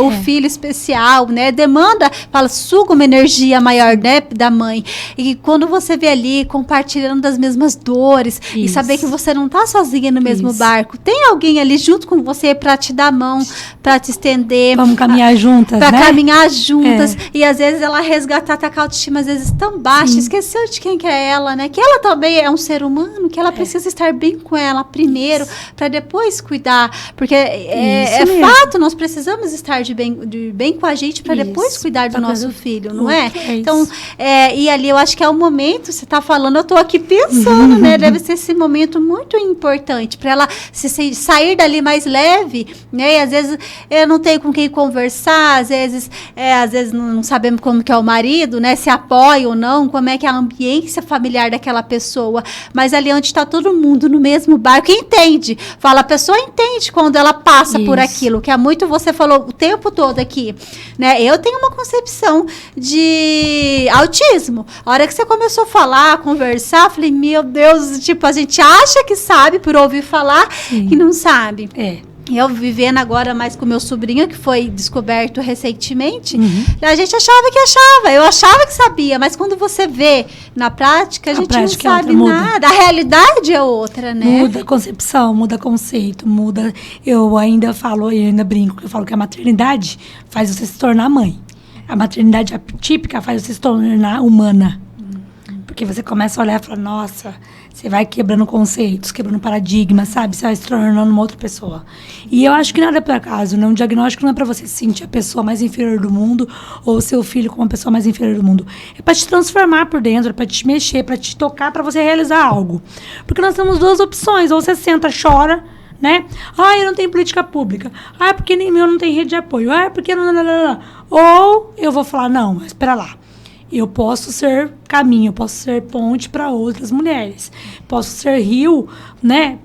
o filho especial, né? Demanda, suga uma energia maior, né? Da mãe. E quando você vê ali compartilhando das mesmas dores e saber que você não tá sozinha no mesmo barco, tem alguém ali junto com você para te dar a mão, para te estender. Vamos caminhar juntas, né? Para caminhar juntas. E às vezes ela resgatar, tá com a autoestima às vezes tão baixa, esqueceu de quem que é ela, né? Que ela também é um ser humano, que ela precisa estar bem com ela primeiro, para depois cuidar. Porque é fato, nós precisamos estar de bem com a gente para depois cuidar do nosso filho, não é? Então, e ali eu acho que é o momento, você tá falando, eu tô aqui pensando, né? Deve ser esse momento muito importante para ela sair dali mais leve, né? E às vezes eu não tenho com quem conversar, às vezes não sabemos como que é o marido, né? Se apoia ou não, como é que é a ambiência familiar daquela pessoa. Mas ali onde está todo mundo no mesmo barco, entende. Fala, a pessoa entende quando ela passa por aquilo, que é muito, você falou o tempo todo aqui, né? Eu tenho uma concepção de autismo. A hora que você começou a falar, a conversar, eu falei, meu Deus, tipo, a gente acha que sabe por ouvir falar e não sabe. Eu vivendo agora mais com meu sobrinho, que foi descoberto recentemente, a gente eu achava que sabia, mas quando você vê na prática, a gente não sabe nada. A realidade é outra, né? Muda a concepção, muda conceito, muda. Eu ainda brinco, eu falo que a maternidade faz você se tornar mãe. A maternidade atípica faz você se tornar humana. Porque você começa a olhar e fala, nossa, você vai quebrando conceitos, quebrando paradigmas, sabe? Você vai se tornando uma outra pessoa. E eu acho que nada é por acaso, né? Um diagnóstico não é para você se sentir a pessoa mais inferior do mundo ou o seu filho como a pessoa mais inferior do mundo. É para te transformar por dentro, é para te mexer, para te tocar, para você realizar algo. Porque nós temos duas opções, ou você senta, chora, né? Eu não tenho política pública. Porque nem meu não tem rede de apoio. Porque não. Ou eu vou falar, não, mas espera lá. Eu posso ser caminho, eu posso ser ponte para outras mulheres. Posso ser rio, né?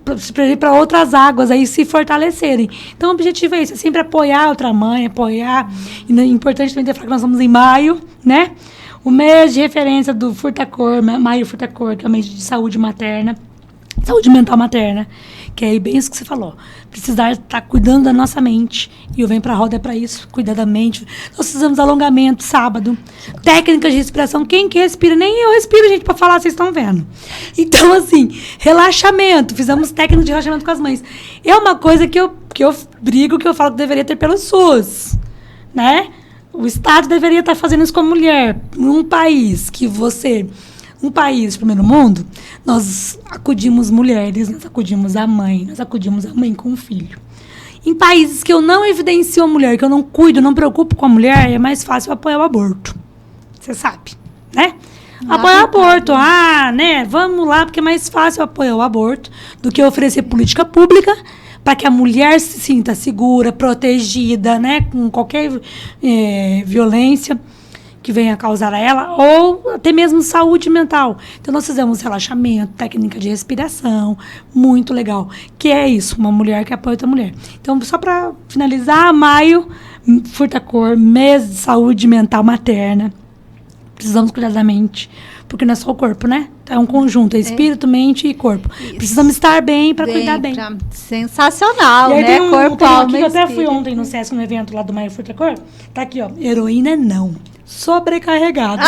Para outras águas aí se fortalecerem. Então, o objetivo é esse, é sempre apoiar outra mãe, apoiar. E é importante também ter falado que nós estamos em maio, né? O mês de referência do Furtacor, Maio Furtacor, que é o mês de saúde materna. Saúde mental materna, que é bem isso que você falou. Precisar estar cuidando da nossa mente. E o Vem Pra Roda é para isso, cuidar da mente. Nós fizemos alongamento sábado, técnicas de respiração. Quem que respira? Nem eu respiro, gente, para falar, vocês estão vendo. Então, assim, relaxamento. Fizemos técnicas de relaxamento com as mães. É uma coisa que eu brigo, que eu falo que deveria ter pelo SUS, né? O Estado deveria estar fazendo isso com a mulher. Num país que um país, primeiro mundo, nós acudimos mulheres, nós acudimos a mãe com o filho. Em países que eu não evidencio a mulher, que eu não cuido, não preocupo com a mulher, é mais fácil apoiar o aborto. Você sabe, né? Apoiar o aborto. Né? Vamos lá, porque é mais fácil apoiar o aborto do que oferecer política pública para que a mulher se sinta segura, protegida, né? Com qualquer violência que venha causar a ela, ou até mesmo saúde mental. Então, nós fizemos relaxamento, técnica de respiração, muito legal. Que é isso, uma mulher que apoia outra mulher. Então, só para finalizar, maio, Furtacor, mês de saúde mental materna. precisamos cuidar da mente, porque não é só o corpo, né? É um conjunto, é espírito, mente e corpo. Isso. Precisamos estar bem para cuidar bem. Sensacional, E aí né? tem Corpo, alma e eu até fui espírito. ontem no Sesc, no evento lá do Maia Fruta Cor. Tá aqui, ó. Heroína não. Sobrecarregada.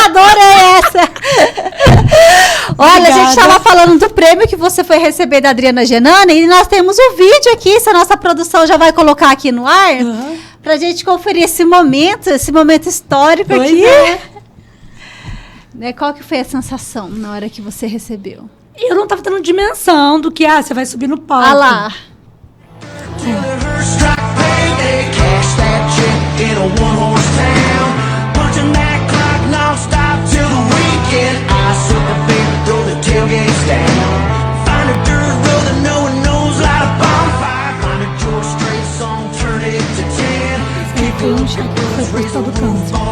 Adorei essa! Olha, a Obrigada. gente estava falando do prêmio que você foi receber da Adriana Genana e nós temos o vídeo aqui, se a nossa produção já vai colocar aqui no ar, pra gente conferir esse momento histórico Pois aqui. é. Né, qual que foi a sensação na hora que você recebeu? Eu não tava tendo dimensão do que, você vai subir no palco. Ah lá. Foi um cheque, foi por todo canto.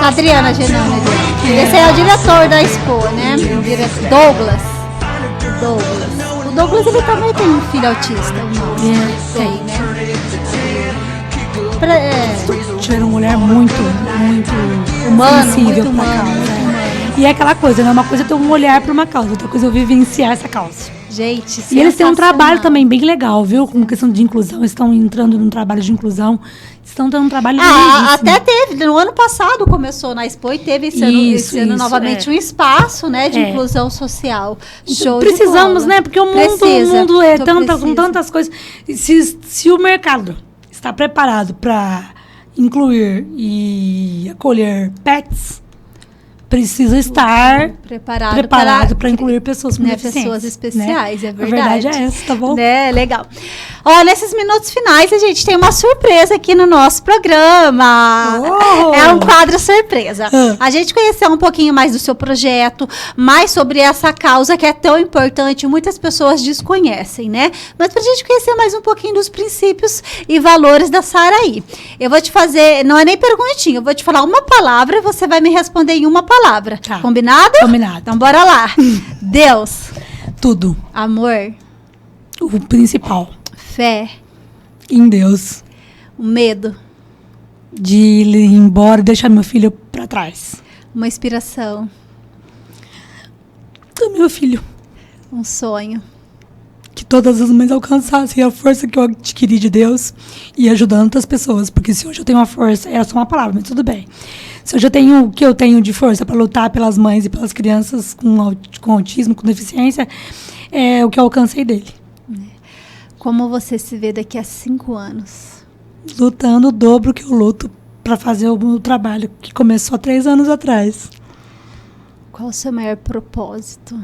Adriana Genana. Esse é o diretor da Expo, né? Douglas. O Douglas, ele também tem um filho autista, ou não? Tem, né? Tiveram uma mulher muito Humana, sensível muito pra humana, causa. muito humana. E é aquela coisa, né? Uma coisa é ter um olhar pra uma causa, outra coisa é eu vivenciar essa causa. Gente, E eles têm um trabalho sensacional. também bem legal, viu? Com questão de inclusão, estão entrando num trabalho de inclusão, estão tendo um trabalho lindíssimo. Até teve, no ano passado começou na Expo e teve esse ano novamente um espaço, né, de inclusão social. Show de Precisamos, bola. né? Porque o mundo é com tantas coisas. Se o mercado está preparado para incluir e acolher pets, precisa estar preparado para incluir pessoas com deficiência, pessoas especiais, né? é verdade. A verdade é essa, tá bom? Né, legal. Ó, nesses minutos finais, a gente tem uma surpresa aqui no nosso programa. Oh! É um quadro surpresa. A gente conheceu um pouquinho mais do seu projeto, mais sobre essa causa que é tão importante, muitas pessoas desconhecem, né? Mas pra gente conhecer mais um pouquinho dos princípios e valores da Saraí. Eu vou te fazer, não é nem perguntinha, eu vou te falar uma palavra e você vai me responder em uma palavra. Tá. Combinado? Combinado. Então bora lá. Deus. Tudo. Amor. O principal. Fé. Em Deus. O medo. De ir embora e deixar meu filho pra trás. Uma inspiração. Do meu filho. Um sonho. Que todas as mães alcançassem a força que eu adquiri de Deus e ajudando outras pessoas. Porque se hoje eu tenho uma força, é só uma palavra, mas tudo bem. Se hoje eu tenho o que eu tenho de força para lutar pelas mães e pelas crianças com autismo, com deficiência, é o que eu alcancei dele. Como você se vê daqui a 5 anos? Lutando o dobro que eu luto para fazer o meu trabalho, que começou há 3 anos atrás. Qual o seu maior propósito?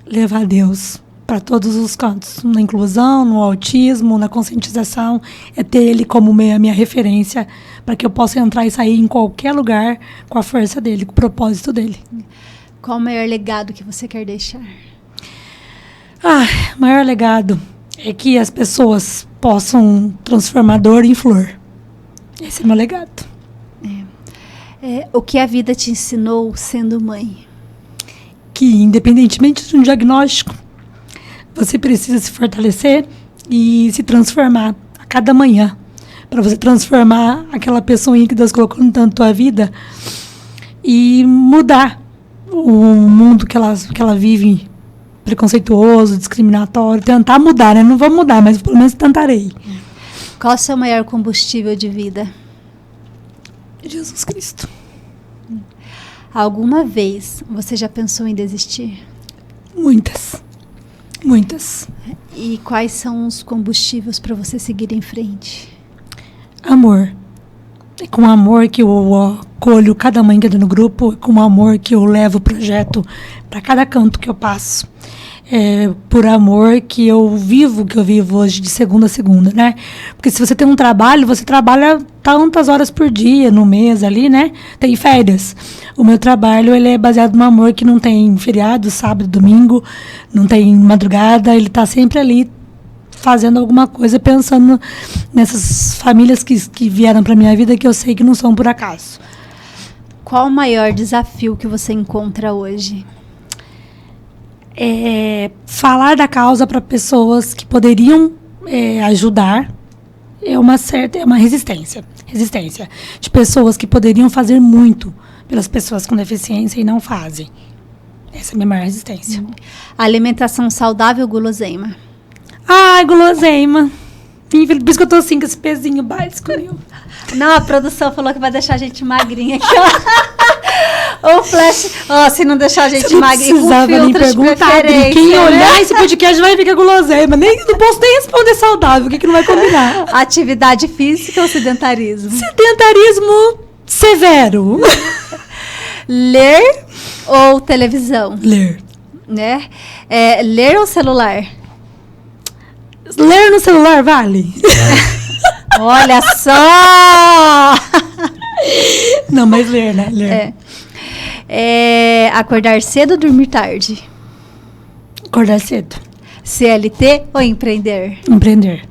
Levar Deus para todos os cantos, na inclusão, no autismo, na conscientização, é ter Ele como a minha referência, para que eu possa entrar e sair em qualquer lugar com a força dele, com o propósito dele. Qual o maior legado que você quer deixar? O maior legado é que as pessoas possam transformar dor em flor. Esse é meu legado. O que a vida te ensinou sendo mãe? Que, independentemente de um diagnóstico, você precisa se fortalecer e se transformar a cada manhã. Para você transformar aquela pessoinha que Deus colocou no tanto tua vida e mudar o mundo que ela vive preconceituoso, discriminatório. Tentar mudar, né? Não vou mudar, mas pelo menos tentarei. Qual o seu maior combustível de vida? Jesus Cristo. Alguma vez você já pensou em desistir? Muitas. E quais são os combustíveis para você seguir em frente? Amor. É com amor que eu acolho cada mãe que entra no grupo, é com amor que eu levo o projeto para cada canto que eu passo. É por amor que eu vivo hoje de segunda a segunda, né? Porque se você tem um trabalho, você trabalha tantas horas por dia, no mês ali, né? Tem férias. O meu trabalho, ele é baseado no amor que não tem feriado, sábado, domingo, não tem madrugada, ele tá sempre ali fazendo alguma coisa, pensando nessas famílias que vieram para minha vida, que eu sei que não são por acaso. qual o maior desafio que você encontra hoje? Falar da causa para pessoas que poderiam ajudar é uma resistência de pessoas que poderiam fazer muito pelas pessoas com deficiência e não fazem. Essa é a minha maior resistência. Alimentação saudável, guloseima? Ai, guloseima. Por isso que eu tô assim, com esse pezinho básico. Não, a produção falou que vai deixar a gente magrinha aqui, ó. O flash, se não deixar a gente magrinha, precisava nem perguntar. Quem olhar esse podcast vai ficar guloseima. Não posso nem responder saudável, o que não vai combinar? Atividade física ou sedentarismo? Sedentarismo severo. Ler ou televisão? Ler. Né? Ler ou celular? Ler no celular vale? Olha só! Não, mas ler, né? Ler. Acordar cedo ou dormir tarde? Acordar cedo. CLT ou empreender? Empreender.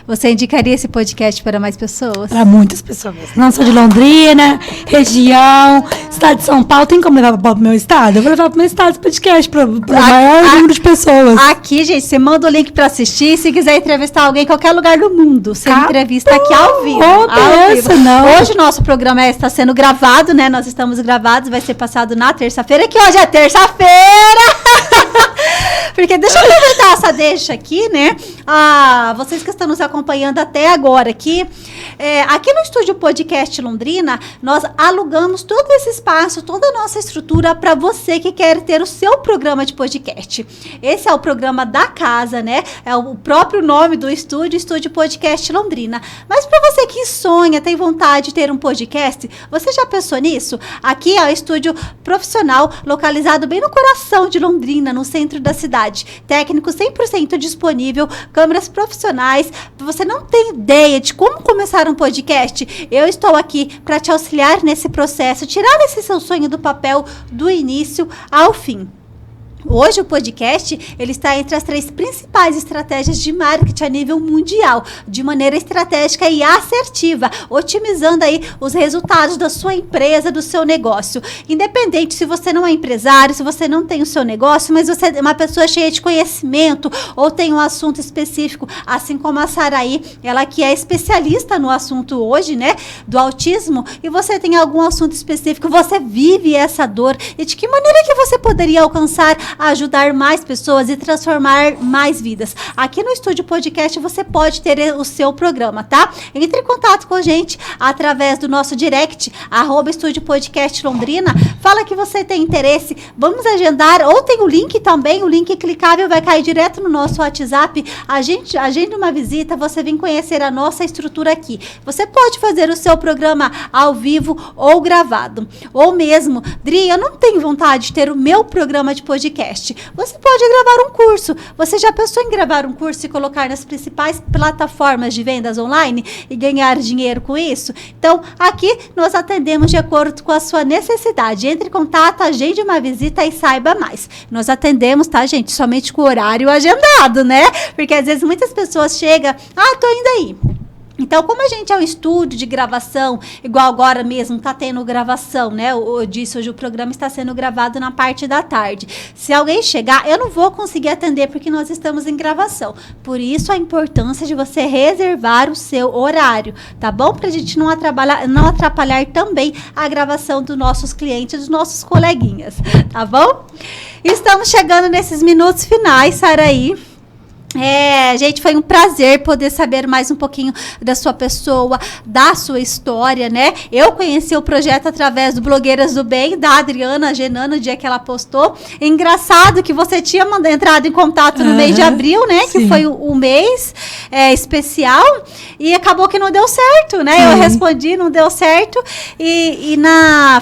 Você indicaria esse podcast para mais pessoas? Para muitas pessoas. Não sou de Londrina, região, estado de São Paulo. Tem como levar para o meu estado? Eu vou levar para o meu estado esse podcast para o maior número de pessoas. Aqui, gente, você manda o link para assistir. Se quiser entrevistar alguém em qualquer lugar do mundo, você entrevista aqui ao vivo. Não. Hoje o nosso programa está sendo gravado, né? Nós estamos gravados, vai ser passado na terça-feira, que hoje é terça-feira! Porque deixa eu aproveitar essa deixa aqui, né? Vocês que estão nos acompanhando até agora aqui. Aqui no Estúdio Podcast Londrina, nós alugamos todo esse espaço, toda a nossa estrutura para você que quer ter o seu programa de podcast. Esse é o programa da casa, né? É o próprio nome do estúdio, Estúdio Podcast Londrina. Mas para você que sonha, tem vontade de ter um podcast, você já pensou nisso? Aqui é o estúdio profissional, localizado bem no coração de Londrina, no centro da cidade. Técnico 100% disponível, câmeras profissionais. Você não tem ideia de como começar um podcast? Eu estou aqui para te auxiliar nesse processo, tirar esse seu sonho do papel do início ao fim. Hoje o podcast, ele está entre as 3 principais estratégias de marketing a nível mundial, de maneira estratégica e assertiva, otimizando aí os resultados da sua empresa, do seu negócio. Independente se você não é empresário, se você não tem o seu negócio, mas você é uma pessoa cheia de conhecimento ou tem um assunto específico, assim como a Saraí, ela que é especialista no assunto hoje, né, do autismo, e você tem algum assunto específico, você vive essa dor, e de que maneira que você poderia alcançar ajudar mais pessoas e transformar mais vidas. Aqui no Estúdio Podcast você pode ter o seu programa, tá? Entre em contato com a gente através do nosso direct, @Estúdio Podcast Londrina. Fala que você tem interesse, vamos agendar, ou tem o link também, o link clicável vai cair direto no nosso WhatsApp. Agenda uma visita, você vem conhecer a nossa estrutura aqui. Você pode fazer o seu programa ao vivo ou gravado. Ou mesmo, Dri, eu não tenho vontade de ter o meu programa de podcast. Você pode gravar um curso. Você já pensou em gravar um curso e colocar nas principais plataformas de vendas online e ganhar dinheiro com isso? Então, aqui nós atendemos de acordo com a sua necessidade. Entre em contato, agende uma visita e saiba mais. Nós atendemos, tá, gente? Somente com o horário agendado, né? Porque às vezes muitas pessoas chegam, tô indo aí. Então, como a gente é um estúdio de gravação, igual agora mesmo está tendo gravação, né? Eu disse, hoje o programa está sendo gravado na parte da tarde. Se alguém chegar, eu não vou conseguir atender porque nós estamos em gravação. Por isso, a importância de você reservar o seu horário, tá bom? Para a gente não atrapalhar também a gravação dos nossos clientes, dos nossos coleguinhas, tá bom? Estamos chegando nesses minutos finais, Saraí. Gente, foi um prazer poder saber mais um pouquinho da sua pessoa, da sua história, né? Eu conheci o projeto através do Blogueiras do Bem, da Adriana Genano, no dia que ela postou. Engraçado que você tinha entrado em contato no mês de abril, né? Sim. Que foi o mês especial, e acabou que não deu certo, né? Sim. Eu respondi, não deu certo, e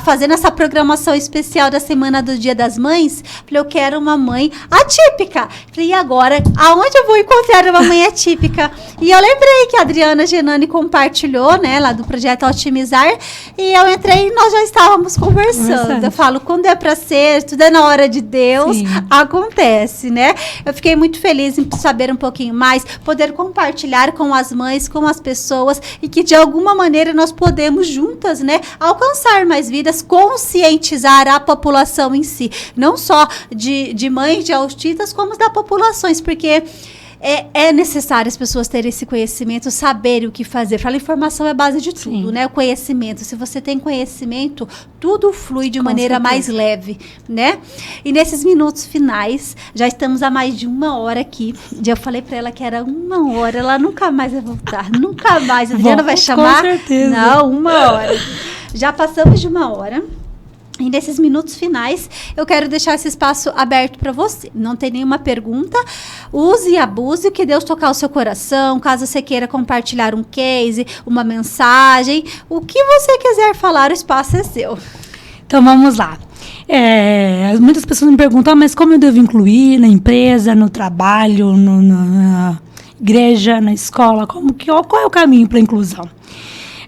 fazendo essa programação especial da semana do Dia das Mães, falei, eu quero uma mãe atípica. Falei, e agora, aonde que vou encontrar uma mãe atípica? E eu lembrei que a Adriana Genani compartilhou, né, lá do projeto Otimizar, e eu entrei e nós já estávamos conversando. Eu falo, quando é para ser, tudo é na hora de Deus, acontece, né? Eu fiquei muito feliz em saber um pouquinho mais, poder compartilhar com as mães, com as pessoas, e que de alguma maneira nós podemos juntas, né, alcançar mais vidas, conscientizar a população em si, não só de mães de autistas, como da populações, porque é necessário as pessoas terem esse conhecimento, saberem o que fazer. Fala, informação é a base de tudo, né? O conhecimento. Se você tem conhecimento, tudo flui de maneira mais leve, né? E nesses minutos finais, já estamos há mais de 1 hora aqui. Eu falei para ela que era 1 hora, ela nunca mais vai voltar, nunca mais. A Adriana vai chamar? Com certeza. Não, 1 hora. Já passamos de 1 hora. E nesses minutos finais, eu quero deixar esse espaço aberto para você. Não tem nenhuma pergunta. Use e abuse o que Deus tocar o seu coração. Caso você queira compartilhar um case, uma mensagem, o que você quiser falar, o espaço é seu. Então, vamos lá. Muitas pessoas me perguntam, mas como eu devo incluir na empresa, no trabalho, na igreja, na escola? Qual é o caminho para a inclusão?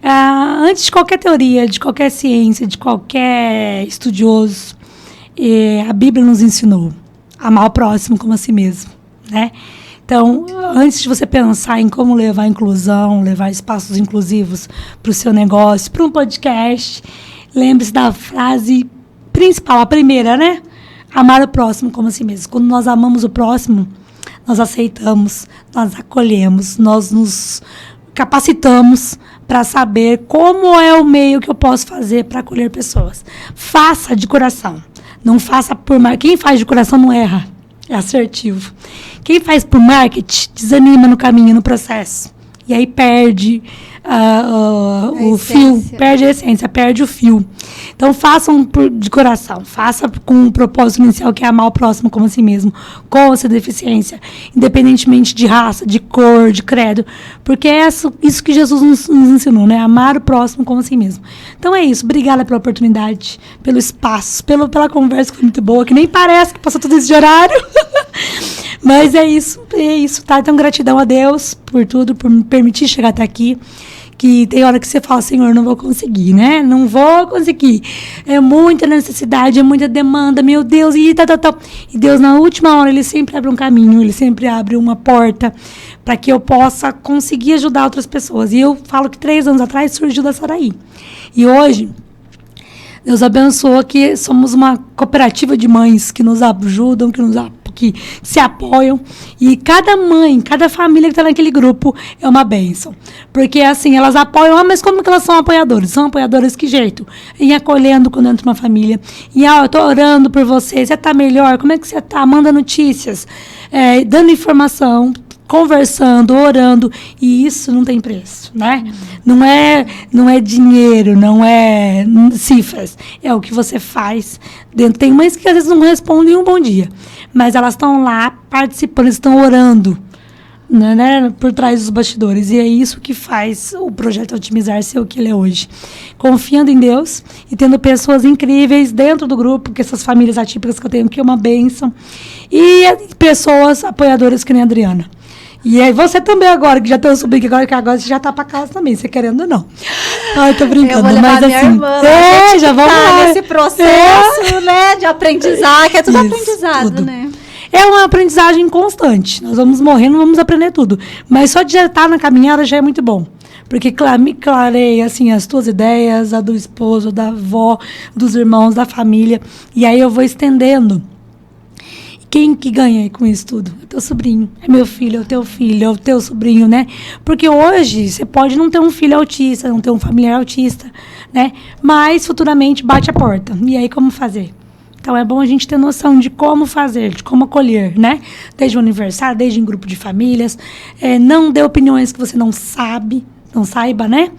Antes de qualquer teoria, de qualquer ciência, de qualquer estudioso, a Bíblia nos ensinou a amar o próximo como a si mesmo, né? Então, antes de você pensar em como levar a inclusão, levar espaços inclusivos para o seu negócio, para um podcast, lembre-se da frase principal, a primeira, né? Amar o próximo como a si mesmo. Quando nós amamos o próximo, nós aceitamos, nós acolhemos, nós nos capacitamos para saber como é o meio que eu posso fazer para acolher pessoas. Faça de coração. Não faça por marketing. Quem faz de coração não erra. É assertivo. Quem faz por marketing desanima no caminho, no processo. E aí perde o fio, perde a essência, perde o fio. Então, façam de coração. Faça com um propósito inicial, que é amar o próximo como a si mesmo, com essa deficiência, independentemente de raça, de cor, de credo. Porque é isso que Jesus nos ensinou, né? Amar o próximo como a si mesmo. Então, é isso. Obrigada pela oportunidade, pelo espaço, pela conversa que foi muito boa, que nem parece que passou todo esse horário. Mas é isso, tá? Então, gratidão a Deus por tudo, por me permitir chegar até aqui. Que tem hora que você fala, Senhor, não vou conseguir, né? Não vou conseguir. É muita necessidade, é muita demanda, meu Deus, e tal. E Deus, na última hora, Ele sempre abre um caminho, Ele sempre abre uma porta para que eu possa conseguir ajudar outras pessoas. E eu falo que 3 anos atrás surgiu da Saraí. E hoje, Deus abençoa que somos uma cooperativa de mães que nos ajudam, que se apoiam, e cada mãe, cada família que está naquele grupo é uma bênção, porque assim, elas apoiam, mas como que elas são apoiadoras? São apoiadoras que jeito? Em acolhendo quando entra uma família, e eu tô orando por você está melhor, como é que você está? Manda notícias, dando informação, conversando, orando, e isso não tem preço, né? Não é dinheiro, não é cifras, é o que você faz dentro. Tem mães que às vezes não respondem um bom dia, mas elas estão lá participando, estão orando, né, por trás dos bastidores, e é isso que faz o projeto Otimizar ser o que ele é hoje. Confiando em Deus e tendo pessoas incríveis dentro do grupo, que essas famílias atípicas que eu tenho, que é uma bênção, e pessoas apoiadoras que nem a Adriana. E aí você também agora, que já tem um sobrinho, que agora você já tá pra casa também, você querendo ou não. Ai, tô brincando, eu vou levar mas minha assim... irmã, a gente já vamos lá. Nesse processo, né, de aprendizado, que é tudo isso, aprendizado, tudo. Né? É uma aprendizagem constante. Nós vamos morrendo, vamos aprender tudo. Mas só de já estar na caminhada já é muito bom. Porque me clarei, assim, as tuas ideias, a do esposo, da avó, dos irmãos, da família. E aí eu vou estendendo. Quem que ganha com isso tudo? É teu sobrinho, é meu filho, é o teu filho, é o teu sobrinho, né? Porque hoje você pode não ter um filho autista, não ter um familiar autista, né? Mas futuramente bate a porta. E aí como fazer? Então é bom a gente ter noção de como fazer, de como acolher, né? Desde o aniversário, desde em grupo de famílias. Não dê opiniões que você não saiba, né?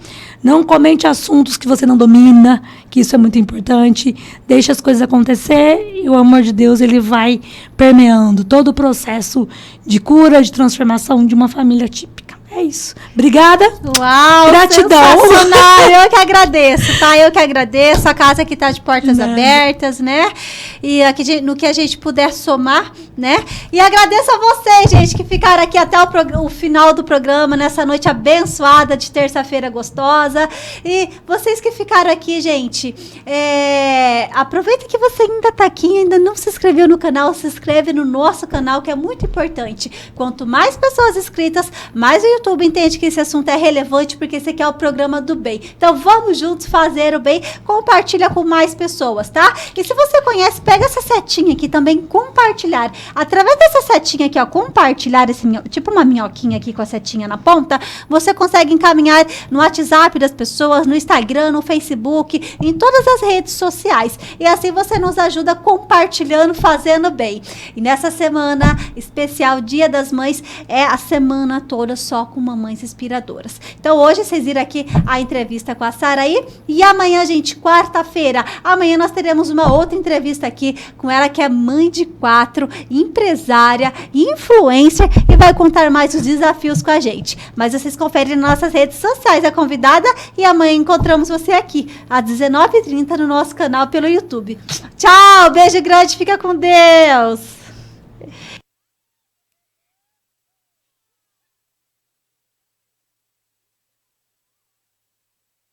Não comente assuntos que você não domina, que isso é muito importante. Deixe as coisas acontecer e o amor de Deus, ele vai permeando todo o processo de cura, de transformação de uma família típica. É isso. Obrigada. Uau, gratidão. Sensacional. Eu que agradeço, tá? Eu que agradeço. A casa aqui tá de portas abertas, né? E aqui no que a gente puder somar, né? E agradeço a vocês, gente, que ficaram aqui até o final do programa, nessa noite abençoada de terça-feira gostosa. E vocês que ficaram aqui, gente, aproveita que você ainda tá aqui, ainda não se inscreveu no canal, se inscreve no nosso canal, que é muito importante. Quanto mais pessoas inscritas, mais o YouTube entende que esse assunto é relevante, porque esse aqui é o programa do bem. Então vamos juntos fazer o bem, compartilha com mais pessoas, tá? E se você conhece, pega essa setinha aqui também, compartilhar. Através dessa setinha aqui, ó, compartilhar, tipo uma minhoquinha aqui com a setinha na ponta, você consegue encaminhar no WhatsApp das pessoas, no Instagram, no Facebook, em todas as redes sociais. E assim você nos ajuda compartilhando, fazendo bem. E nessa semana especial, Dia das Mães, é a semana toda só com mamães inspiradoras. Então hoje vocês viram aqui a entrevista com a Saraí e amanhã, gente, quarta-feira, amanhã nós teremos uma outra entrevista aqui com ela, que é mãe de 4, empresária, influencer, e vai contar mais os desafios com a gente. Mas vocês conferem nas nossas redes sociais a convidada e amanhã encontramos você aqui às 19h30 no nosso canal pelo YouTube. Tchau, beijo grande, fica com Deus!